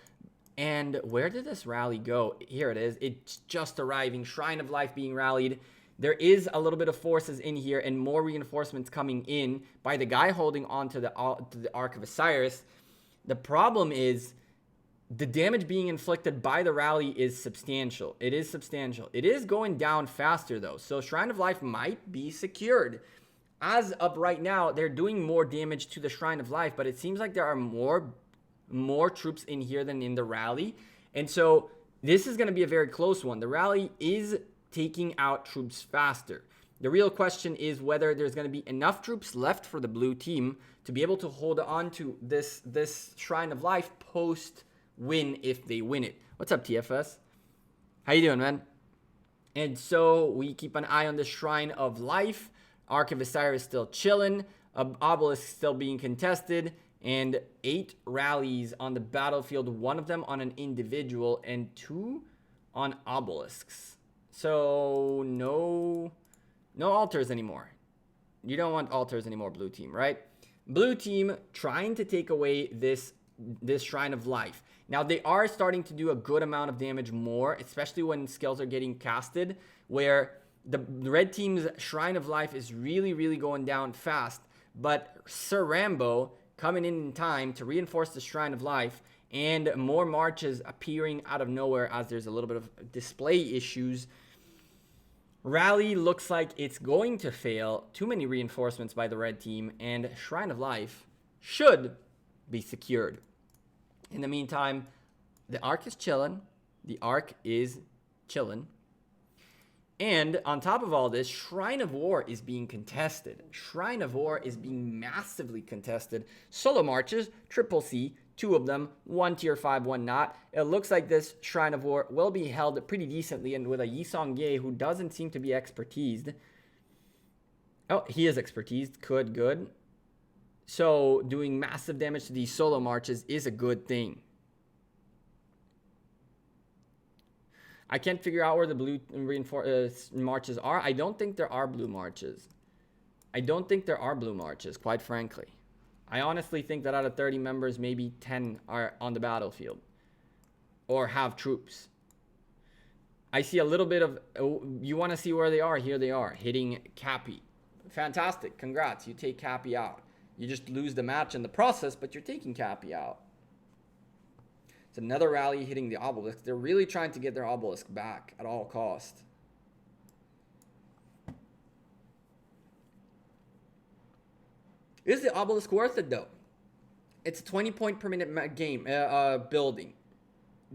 And where did this rally go? Here it is. It's just arriving. Shrine of Life being rallied. There is a little bit of forces in here and more reinforcements coming in by the guy holding on to the Ark of Osiris. The problem is the damage being inflicted by the rally is substantial. It is substantial. It is going down faster, though. So Shrine of Life might be secured. As of right now, they're doing more damage to the Shrine of Life, but it seems like there are more troops in here than in the rally. And so this is going to be a very close one. The rally is taking out troops faster. The real question is whether there's going to be enough troops left for the blue team to be able to hold on to this Shrine of Life post-win if they win it. What's up, TFS? How you doing, man? And so we keep an eye on the Shrine of Life. Ark of Osiris still chilling, obelisk still being contested, and 8 rallies on the battlefield, 1 of them on an individual and 2 on obelisks. So no altars anymore. You don't want altars anymore, blue team, right? Blue team trying to take away this Shrine of Life. Now they are starting to do a good amount of damage more, especially when skills are getting casted, where the red team's Shrine of Life is really going down fast, but Sir Rambo coming in time to reinforce the Shrine of Life, and more marches appearing out of nowhere as there's a little bit of display issues. Rally looks like it's going to fail. Too many reinforcements by the red team, and Shrine of Life should be secured. In the meantime, the Ark is chilling. The Ark is chilling. And on top of all this, Shrine of War is being contested. Shrine of War is being massively contested. Solo marches, Triple C, two of them, one tier 5, one not. It looks like this Shrine of War will be held pretty decently, and with a Yisong Ye who doesn't seem to be expertised. Oh, he is expertised. Good. So doing massive damage to these solo marches is a good thing. I can't figure out where the blue marches are. I don't think there are blue marches. Quite frankly. I honestly think that out of 30 members, maybe 10 are on the battlefield or have troops. I see a little bit of, you want to see where they are? Here they are, hitting Cappy. Fantastic, congrats, you take Cappy out. You just lose the match in the process, but you're taking Cappy out. It's another rally hitting the obelisk. They're really trying to get their obelisk back at all cost. Is the obelisk worth it though? It's a 20 point per minute game building.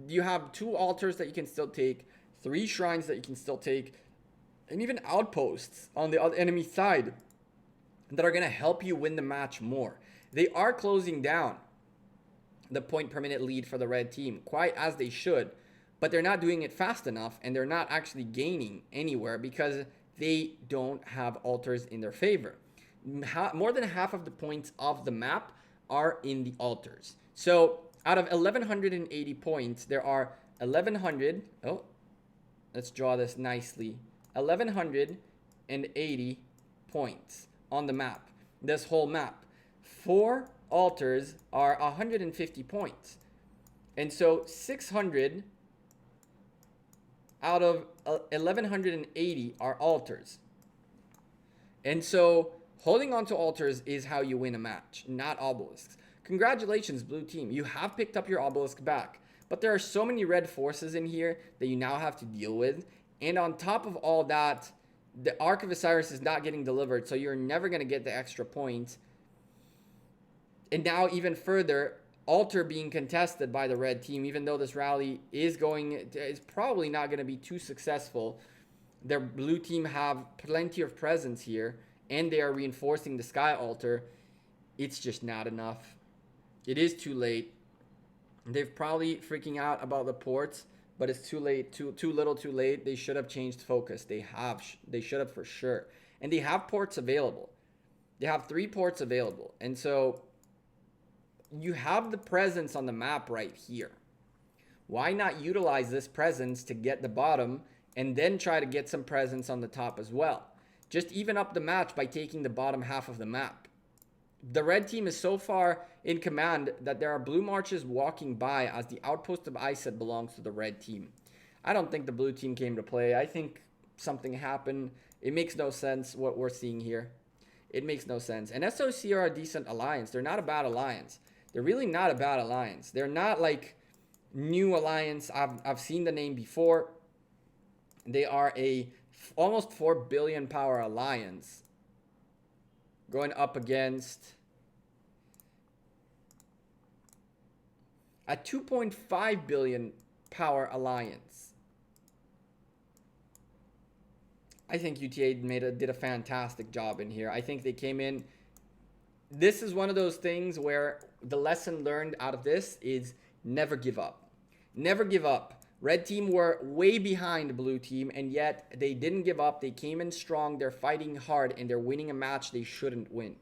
You have 2 altars that you can still take, 3 shrines that you can still take, and even outposts on the enemy side that are going to help you win the match more. They are closing down the point per minute lead for the red team, quite as they should, but they're not doing it fast enough, and they're not actually gaining anywhere because they don't have altars in their favor. More than half of the points of the map are in the altars. So out of 1180 points, there are 1100, let's draw this nicely, 1180 points on the map, this whole map. 4 altars are 150 points. And so 600 out of 1180 are altars. And so holding on to altars is how you win a match, not obelisks. Congratulations, blue team. You have picked up your obelisk back. But there are so many red forces in here that you now have to deal with. And on top of all that, the Ark of Osiris is not getting delivered, so you're never going to get the extra points. And now even further, altar being contested by the red team, even though this rally is probably not going to be too successful. Their blue team have plenty of presence here, and they are reinforcing the sky altar. It's just not enough. It is too late. They've probably freaking out about the ports, but it's too late, too little too late. They should have changed focus. They should have for sure. And they have ports available. They have 3 ports available. And so you have the presence on the map right here. Why not utilize this presence to get the bottom and then try to get some presence on the top as well? Just even up the match by taking the bottom half of the map. The red team is so far in command that there are blue marches walking by as the outpost of Iset belongs to the red team. I don't think the blue team came to play. I think something happened. It makes no sense what we're seeing here. It makes no sense. And SOC are a decent alliance. They're not a bad alliance. They're really not a bad alliance. They're not like new alliance. I've seen the name before. They are a almost 4 billion power alliance going up against a 2.5 billion power alliance. I think UTA did a fantastic job in here. I think they came in. This is one of those things where the lesson learned out of this is never give up. Never give up. Red team were way behind blue team, and yet they didn't give up. They came in strong. They're fighting hard, and they're winning a match they shouldn't win.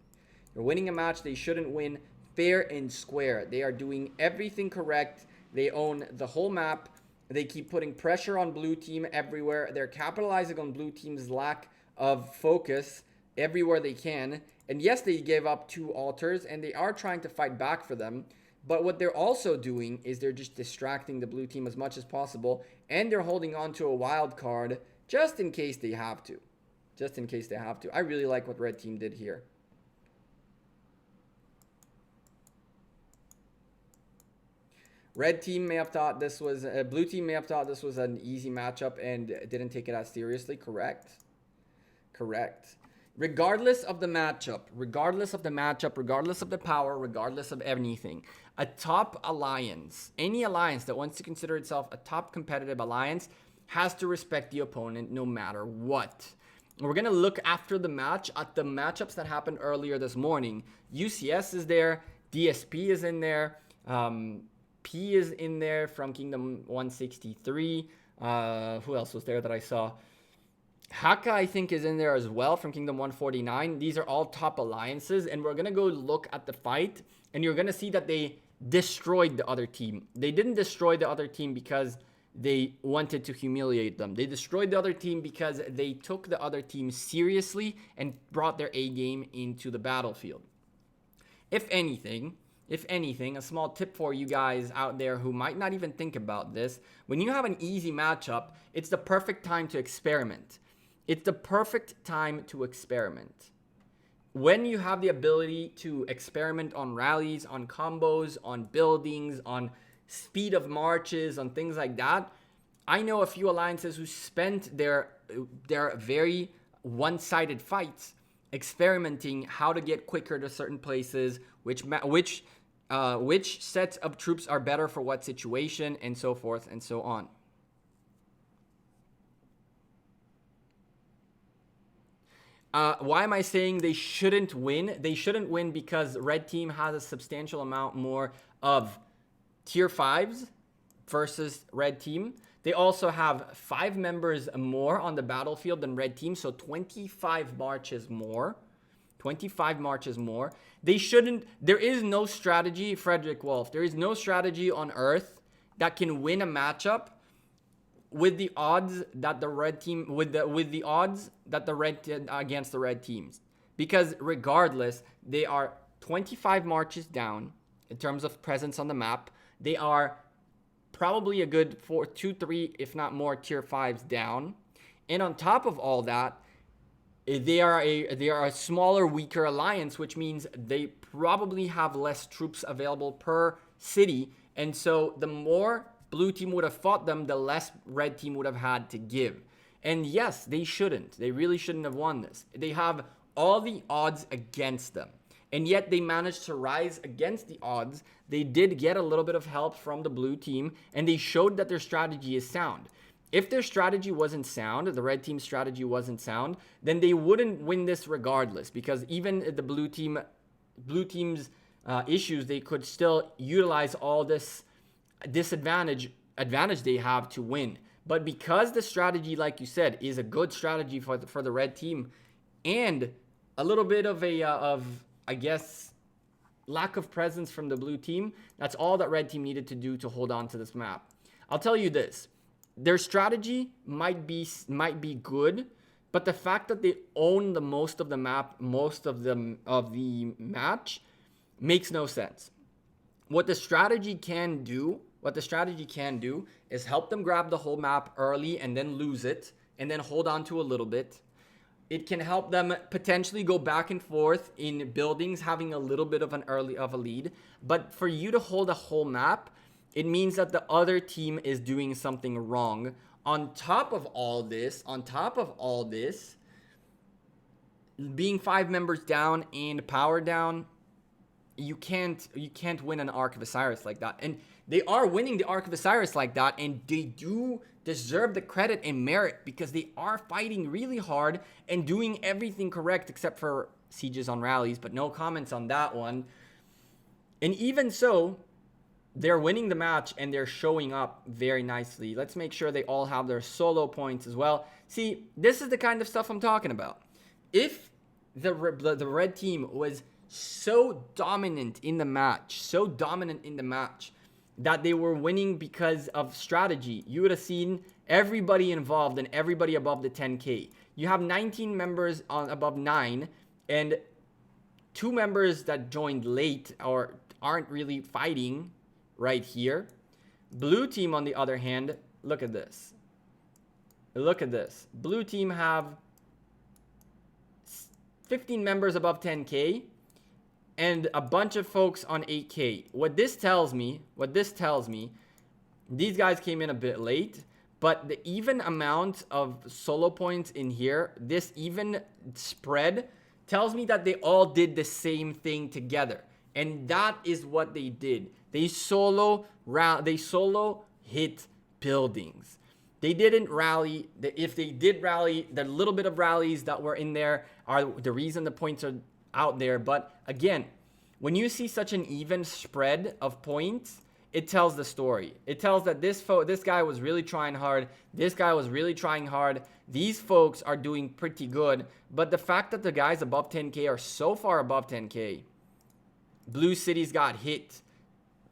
They're winning a match they shouldn't win fair and square. They are doing everything correct. They own the whole map. They keep putting pressure on blue team everywhere. They're capitalizing on blue team's lack of focus everywhere they can. And yes, they gave up 2 altars, and they are trying to fight back for them. But what they're also doing is they're just distracting the blue team as much as possible, and they're holding on to a wild card just in case they have to. Just in case they have to. I really like what red team did here. Red team may have thought this was, blue team may have thought this was an easy matchup and didn't take it as seriously. Correct. Correct. Regardless of the matchup, regardless of the power, regardless of anything, a top alliance, any alliance that wants to consider itself a top competitive alliance, has to respect the opponent no matter what. We're going to look after the match at the matchups that happened earlier this morning. UCS is there, DSP is in there, P is in there from Kingdom 163. Who else was there that I saw? Haka, I think, is in there as well from Kingdom 149. These are all top alliances, and we're going to go look at the fight, and you're going to see that they destroyed the other team. They didn't destroy the other team because they wanted to humiliate them. They destroyed the other team because they took the other team seriously and brought their A game into the battlefield. If anything, a small tip for you guys out there who might not even think about this, when you have an easy matchup, it's the perfect time to experiment. It's the perfect time to experiment. When you have the ability to experiment on rallies, on combos, on buildings, on speed of marches, on things like that, I know a few alliances who spent their very one-sided fights experimenting how to get quicker to certain places, which sets of troops are better for what situation, and so forth and so on. Why am I saying they shouldn't win? They shouldn't win because red team has a substantial amount more of tier 5s versus red team. They also have 5 members more on the battlefield than red team, so 25 marches more. 25 marches more. They shouldn't. There is no strategy, Frederick Wolf. There is no strategy on Earth that can win a matchup with the odds that the red team against the red teams, because regardless, they are 25 marches down in terms of presence on the map. They are probably a good 2, 3, if not more, tier 5s down, and on top of all that, they are a smaller, weaker alliance, which means they probably have less troops available per city, and so the more blue team would have fought them, the less red team would have had to give. And yes, they shouldn't. They really shouldn't have won this. They have all the odds against them. And yet they managed to rise against the odds. They did get a little bit of help from the blue team, and they showed that their strategy is sound. If their strategy wasn't sound, the red team's strategy wasn't sound, then they wouldn't win this regardless, because even the blue team's issues, they could still utilize all this advantage they have to win. But because the strategy, like you said, is a good strategy for the red team, and a little bit of I guess lack of presence from the blue team, that's all that red team needed to do to hold on to this map. I'll tell you this, their strategy might be good, but the fact that they own the most of the map, most of the match, makes no sense. What the strategy can do is help them grab the whole map early and then lose it and then hold on to a little bit. It can help them potentially go back and forth in buildings, having a little bit of a lead. But for you to hold a whole map, it means that the other team is doing something wrong. On top of all this, being 5 members down and power down, you can't win an Ark of Osiris like that. And they are winning the Ark of Osiris like that, and they do deserve the credit and merit because they are fighting really hard and doing everything correct except for sieges on rallies, but no comments on that one. And even so, they're winning the match and they're showing up very nicely. Let's make sure they all have their solo points as well. See, this is the kind of stuff I'm talking about. If the red team was so dominant in the match, that they were winning because of strategy, you would have seen everybody involved and everybody above the 10K. You have 19 members on above 9 and 2 members that joined late or aren't really fighting right here. Blue team, on the other hand, look at this. Blue team have 15 members above 10K and a bunch of folks on 8K. What this tells me, these guys came in a bit late, but the even amount of solo points in here, this even spread, tells me that they all did the same thing together. And that is what they did. They solo hit buildings. They didn't rally. If they did rally, the little bit of rallies that were in there are the reason the points are out there. But again, When you see such an even spread of points, it tells the story. It tells that this guy was really trying hard. This guy was really trying hard. These folks are doing pretty good. But the fact that the guys above 10K are so far above 10K, Blue Cities got hit.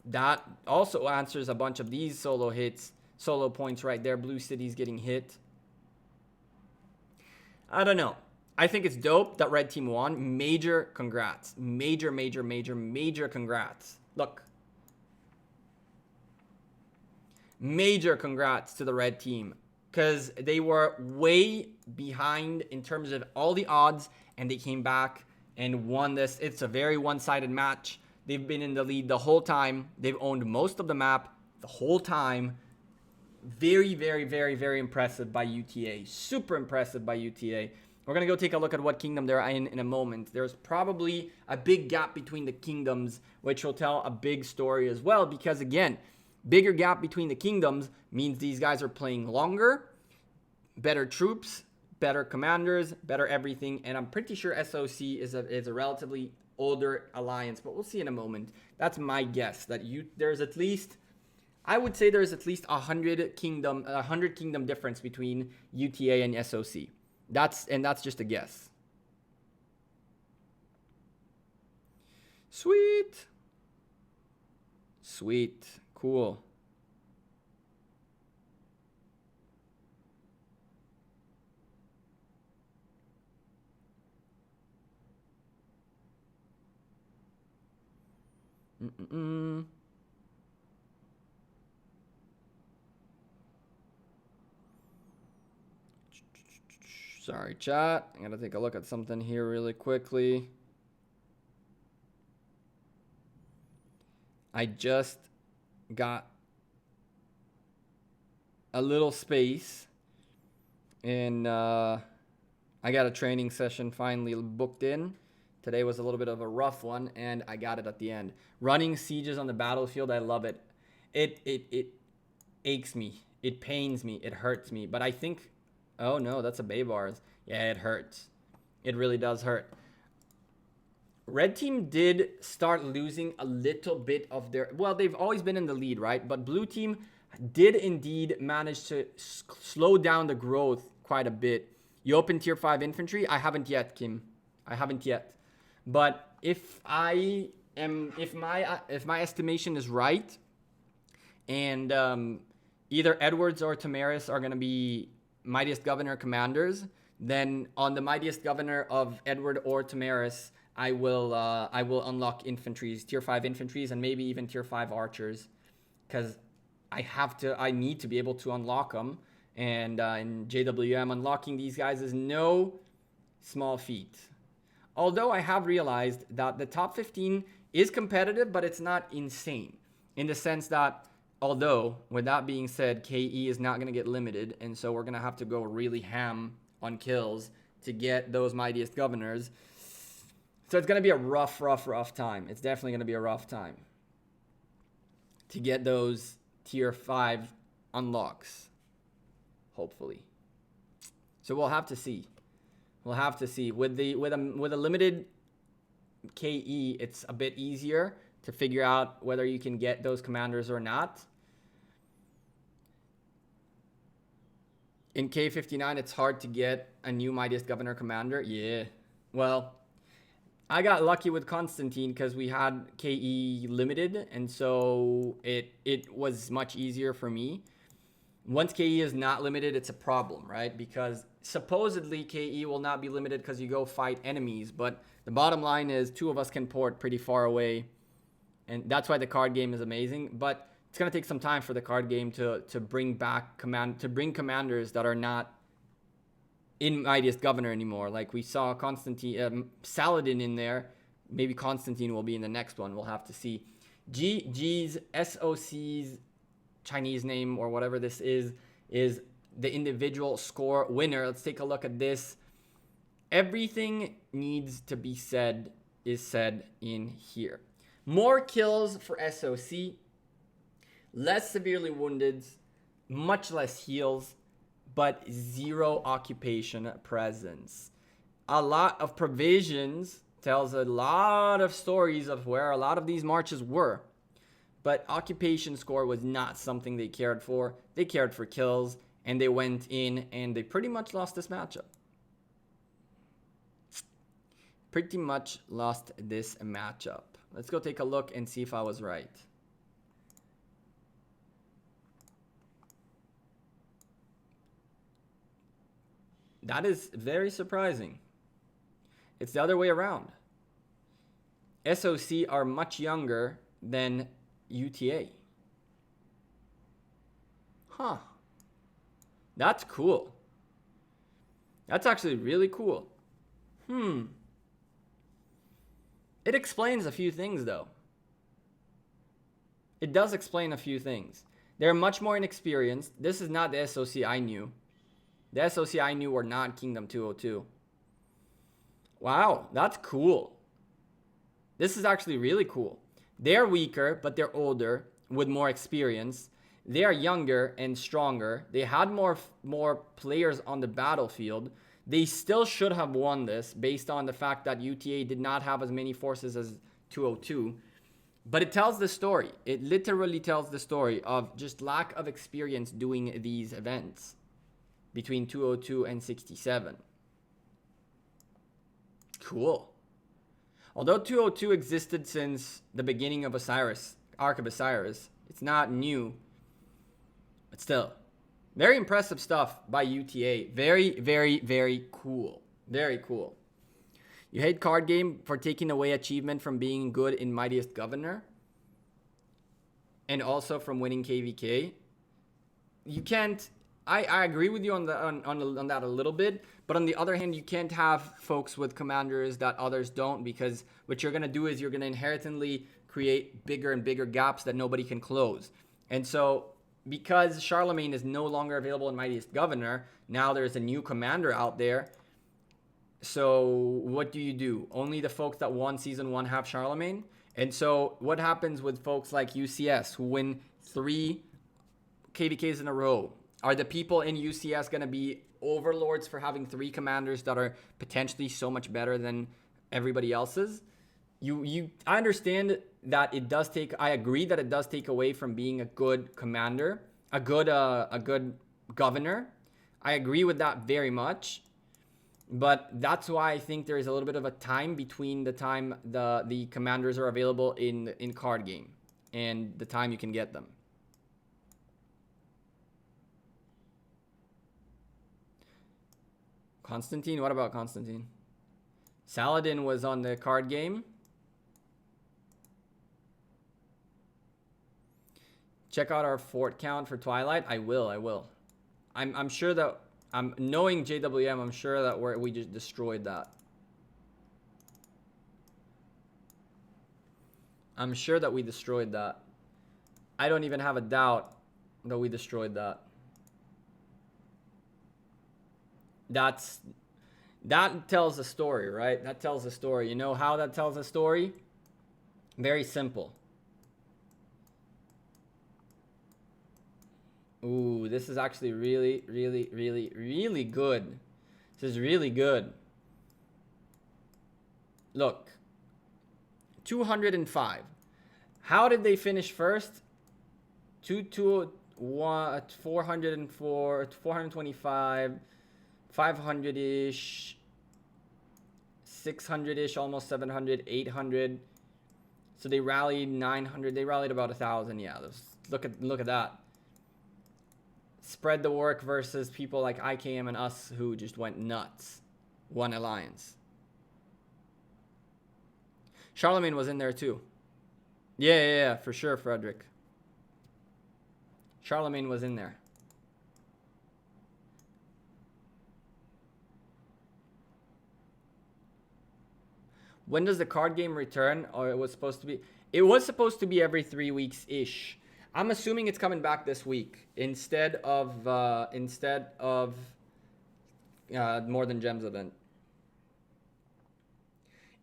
That also answers a bunch of these solo hits, solo points right there. Blue Cities getting hit. I don't know. I think it's dope that red team won. Major congrats. Major congrats. Look. Major congrats to the red team, because they were way behind in terms of all the odds, and they came back and won this. It's a very one-sided match. They've been in the lead the whole time. They've owned most of the map the whole time. Very impressive by UTA. Super impressive by UTA. We're going to go take a look at what kingdom they're in a moment. There's probably a big gap between the kingdoms, which will tell a big story as well, because again, bigger gap between the kingdoms means these guys are playing longer, better troops, better commanders, better everything. And I'm pretty sure SOC is a relatively older alliance, but we'll see in a moment. That's my guess, that there's at least, I would say there's at least 100 kingdom difference between UTA and SOC. That's just a guess. Sweet. Cool. Sorry, chat. I gotta take a look at something here really quickly. I just got a little space, and I got a training session finally booked in. Today was a little bit of a rough one, and I got it at the end. Running sieges on the battlefield, I love it. It aches me. It pains me. It hurts me. But I think, oh no, that's a Bay Bars. Yeah, it hurts. It really does hurt. Red team did start losing a little bit of their, well, they've always been in the lead, right? But blue team did indeed manage to slow down the growth quite a bit. You open tier 5 infantry? I haven't yet, Kim. I haven't yet. But if my estimation is right, and either Edwards or Tamaris are going to be Mightiest Governor commanders, then on the Mightiest Governor of Edward or Tamaris, I will unlock infantries, tier 5 infantries, and maybe even tier 5 archers, because I need to be able to unlock them. And in JWM, unlocking these guys is no small feat. Although I have realized that the top 15 is competitive, but it's not insane, in the sense that, although, with that being said, KE is not going to get limited, and so we're going to have to go really ham on kills to get those Mightiest Governors. So it's going to be a rough time. It's definitely going to be a rough time to get those tier 5 unlocks, hopefully. So we'll have to see. We'll have to see. With a limited KE, it's a bit easier to figure out whether you can get those commanders or not. In K59, it's hard to get a new Mightiest Governor commander. Yeah. Well, I got lucky with Constantine because we had KE limited, and so it was much easier for me. Once KE is not limited, it's a problem, right? Because supposedly KE will not be limited because you go fight enemies, but the bottom line is 2 of us can port pretty far away, and that's why the card game is amazing. But it's gonna take some time for the card game to bring back commanders that are not in Mightiest Governor anymore. Like we saw Constantine, Saladin in there. Maybe Constantine will be in the next one. We'll have to see. G's SOC's Chinese name or whatever this is the individual score winner. Let's take a look at this. Everything needs to be said is said in here. More kills for SOC, less severely wounded, much less heals, but 0 occupation presence. A lot of provisions tells a lot of stories of where a lot of these marches were. But occupation score was not something they cared for. They cared for kills, and they went in and they pretty much lost this matchup. Pretty much lost this matchup. Let's go take a look and see if I was right. That is very surprising. It's the other way around. SOC are much younger than UTA. Huh. That's cool. That's actually really cool. It explains a few things, though. It does explain a few things. They're much more inexperienced. This is not the SOC I knew. The SOC I knew were not Kingdom 202. Wow, that's cool. This is actually really cool. They're weaker, but they're older with more experience. They are younger and stronger. They had more players on the battlefield. They still should have won this based on the fact that UTA did not have as many forces as 202. But it tells the story. It literally tells the story of just lack of experience doing these events between 202 and 67. Cool. Although 202 existed since the beginning of Osiris, Ark of Osiris, it's not new. But still, very impressive stuff by UTA. Very, very, very cool. Very cool. You hate card game for taking away achievement from being good in Mightiest Governor. And also from winning KVK. You can't... I agree with you on that a little bit, but on the other hand, you can't have folks with commanders that others don't, because what you're going to do is you're going to inherently create bigger and bigger gaps that nobody can close. And so because Charlemagne is no longer available in Mightiest Governor, now there's a new commander out there. So what do? Only the folks that won Season 1 have Charlemagne? And so what happens with folks like UCS who win 3 KVKs in a row? Are the people in UCS going to be overlords for having 3 commanders that are potentially so much better than everybody else's? I understand that it does take... I agree that it does take away from being a good commander, a good governor. I agree with that very much. But that's why I think there is a little bit of a time between the time the commanders are available in card game and the time you can get them. Constantine? What about Constantine? Saladin was on the card game. Check out our fort count for Twilight. I will. I'm sure that... knowing JWM, I'm sure that we just destroyed that. I'm sure that we destroyed that. I don't even have a doubt that we destroyed that. That tells a story, right? That tells a story. You know how that tells a story? Very simple. Ooh, this is actually really, really, really, really good. This is really good. Look. 205. How did they finish first? 404, 425, 500-ish, 600-ish, almost 700, 800. So they rallied 900. They rallied about 1,000. Yeah, look at that. Spread the work versus people like IKM and us who just went nuts. One alliance. Charlemagne was in there too. Yeah, for sure, Frederick. Charlemagne was in there. When does the card game return? Or it was supposed to be... It was supposed to be every 3 weeks-ish. I'm assuming it's coming back this week instead of More Than Gems event.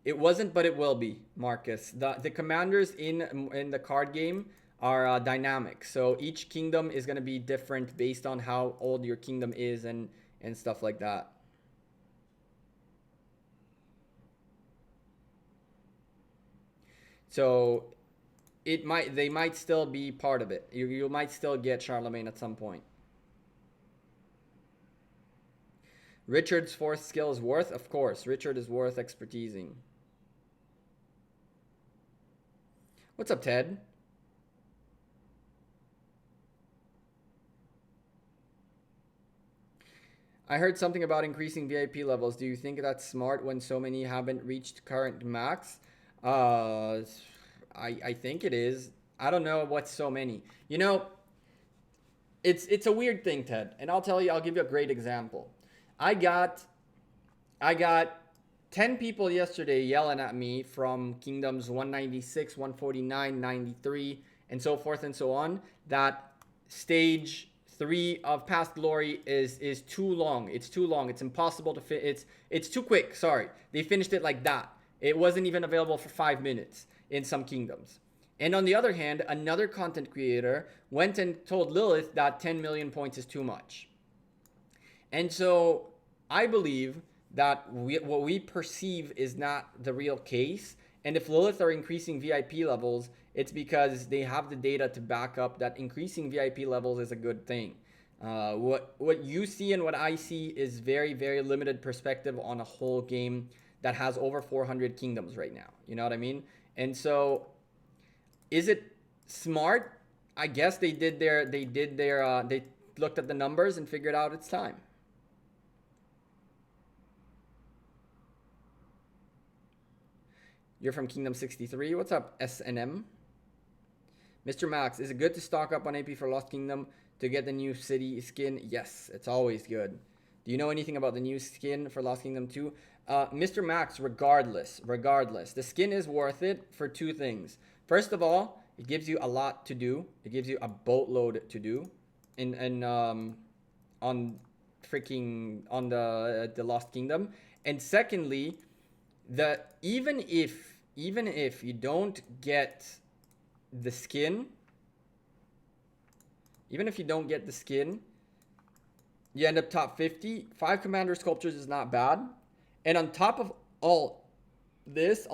It wasn't, but it will be, Marcus. The commanders in the card game are dynamic. So each kingdom is going to be different based on how old your kingdom is and stuff like that. So they might still be part of it. You might still get Charlemagne at some point. Richard's fourth skill is worth, of course. Richard is worth expertising. What's up, Ted? I heard something about increasing VIP levels. Do you think that's smart when so many haven't reached current max? I think it is. I don't know what's so many. You know, it's a weird thing, Ted. And I'll give you a great example. I got 10 people yesterday yelling at me from Kingdoms 196, 149, 93, and so forth and so on, that stage 3 of Past Glory is too long. It's too long. It's impossible to fit. It's too quick. Sorry. They finished it like that. It wasn't even available for 5 minutes in some kingdoms. And on the other hand, another content creator went and told Lilith that 10 million points is too much. And so I believe that what we perceive is not the real case. And if Lilith are increasing VIP levels, it's because they have the data to back up that increasing VIP levels is a good thing. What you see and what I see is very, very limited perspective on a whole game that has over 400 kingdoms right now. You know what I mean? And so, is it smart? I guess they looked at the numbers and figured out it's time. You're from Kingdom 63. What's up, SNM? Mr. Max, is it good to stock up on AP for Lost Kingdom to get the new city skin? Yes, it's always good. Do you know anything about the new skin for Lost Kingdom 2? Mr. Max, regardless, the skin is worth it for two things. First of all, it gives you a lot to do. It gives you a boatload to do on the Lost Kingdom. And secondly, even if you don't get the skin, you end up top 50. 5 commander sculptures is not bad. And on top of all this,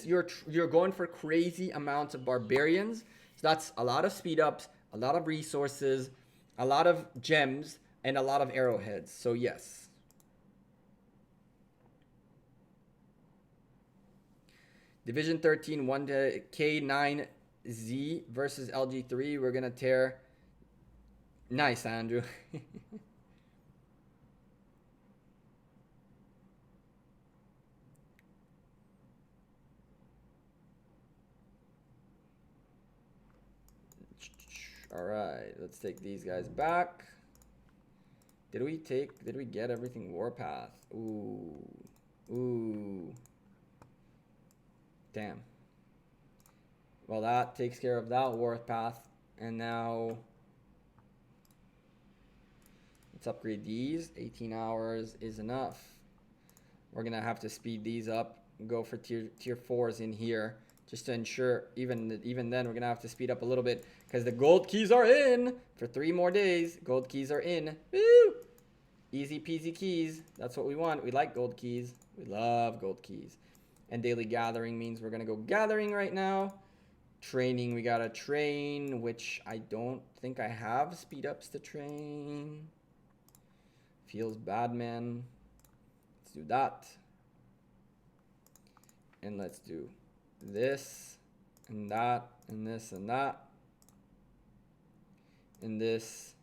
you're going for crazy amounts of barbarians. So that's a lot of speed ups, a lot of resources, a lot of gems, and a lot of arrowheads. So yes. Division 13, 1K9Z versus LG3. We're going to tear. Nice, Andrew. All right, let's take these guys back. Did we get everything? Warpath. Ooh. Damn. Well, that takes care of that Warpath. And now let's upgrade these. 18 hours is enough. We're gonna have to speed these up. Go for tier 4s in here, just to ensure. Even then, we're gonna have to speed up a little bit because the gold keys are in for 3 more days. Gold keys are in. Woo! Easy peasy keys. That's what we want. We like gold keys. We love gold keys. And daily gathering means we're gonna go gathering right now. Training, we gotta train, which I don't think I have speed ups to train. Feels bad, man. Let's do that. And let's do this and that and this and that. And this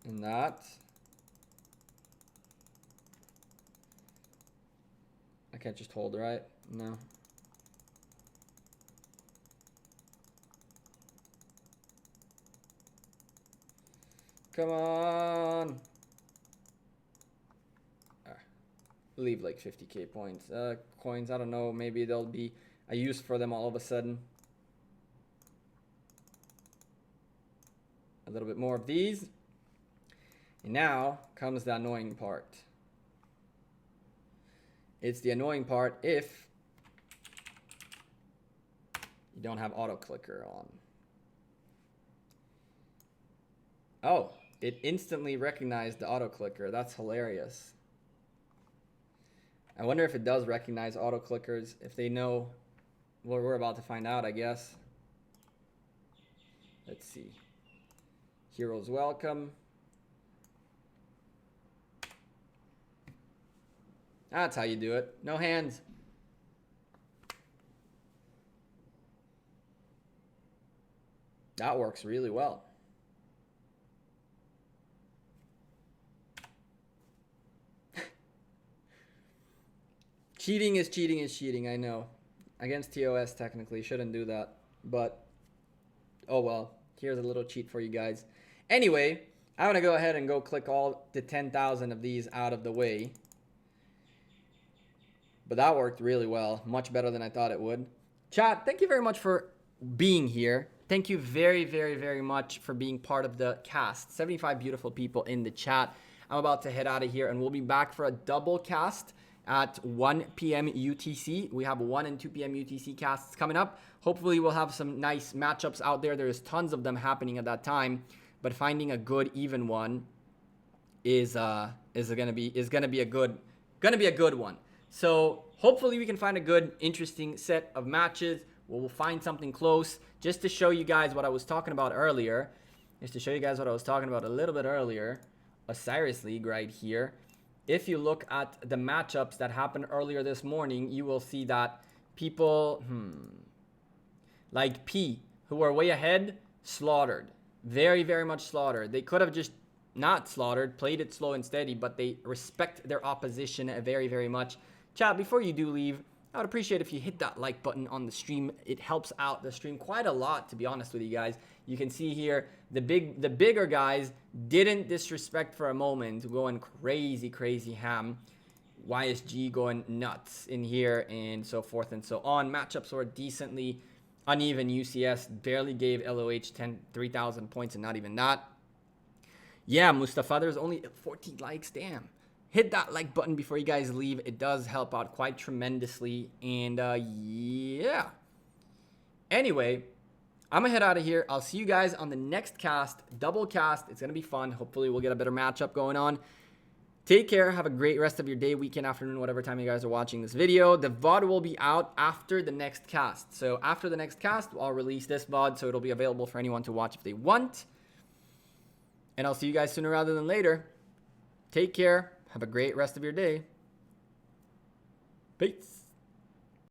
and that. I can't just hold, right? No. Come on. Leave like 50k points. Coins, I don't know. Maybe there'll be a use for them all of a sudden. A little bit more of these. And now comes the annoying part. It's the annoying part if you don't have auto clicker on. Oh, it instantly recognized the auto clicker. That's hilarious. I wonder if it does recognize auto clickers. If they know what we're about to find out, I guess. Let's see. Heroes welcome. That's how you do it. No hands. That works really well. Cheating is cheating is cheating, I know. Against TOS, technically, shouldn't do that. But, oh well. Here's a little cheat for you guys. Anyway, I'm going to go ahead and go click all the 10,000 of these out of the way. But that worked really well. Much better than I thought it would. Chat, thank you very much for being here. Thank you very, very, very much for being part of the cast. 75 beautiful people in the chat. I'm about to head out of here, and we'll be back for a double cast at 1 p.m. UTC. We have 1 and 2 p.m. UTC casts coming up. Hopefully, we'll have some nice matchups out there. There's tons of them happening at that time, but finding a good even one is gonna be a good one. So hopefully, we can find a good, interesting set of matches. We'll find something close. Just to show you guys what I was talking about earlier, a little bit earlier, Osiris League right here. If you look at the matchups that happened earlier this morning, you will see that people, like P, who were way ahead, slaughtered. Very, very much slaughtered. They could have just not slaughtered, played it slow and steady, but they respect their opposition very, very much. Chat, before you do leave, I would appreciate if you hit that like button on the stream. It helps out the stream quite a lot, to be honest with you guys. You can see here the bigger guys didn't disrespect for a moment, going crazy ham. YSG going nuts in here and so forth and so on. Matchups were decently uneven. UCS barely gave LOH 3,000 points and not even that. Yeah, Mustafa, there's only 14 likes. Damn. Hit that like button before you guys leave. It does help out quite tremendously. And yeah. Anyway, I'm going to head out of here. I'll see you guys on the next cast. Double cast. It's going to be fun. Hopefully, we'll get a better matchup going on. Take care. Have a great rest of your day, weekend, afternoon, whatever time you guys are watching this video. The VOD will be out after the next cast. So after the next cast, I'll release this VOD. So it'll be available for anyone to watch if they want. And I'll see you guys sooner rather than later. Take care. Have a great rest of your day. Peace.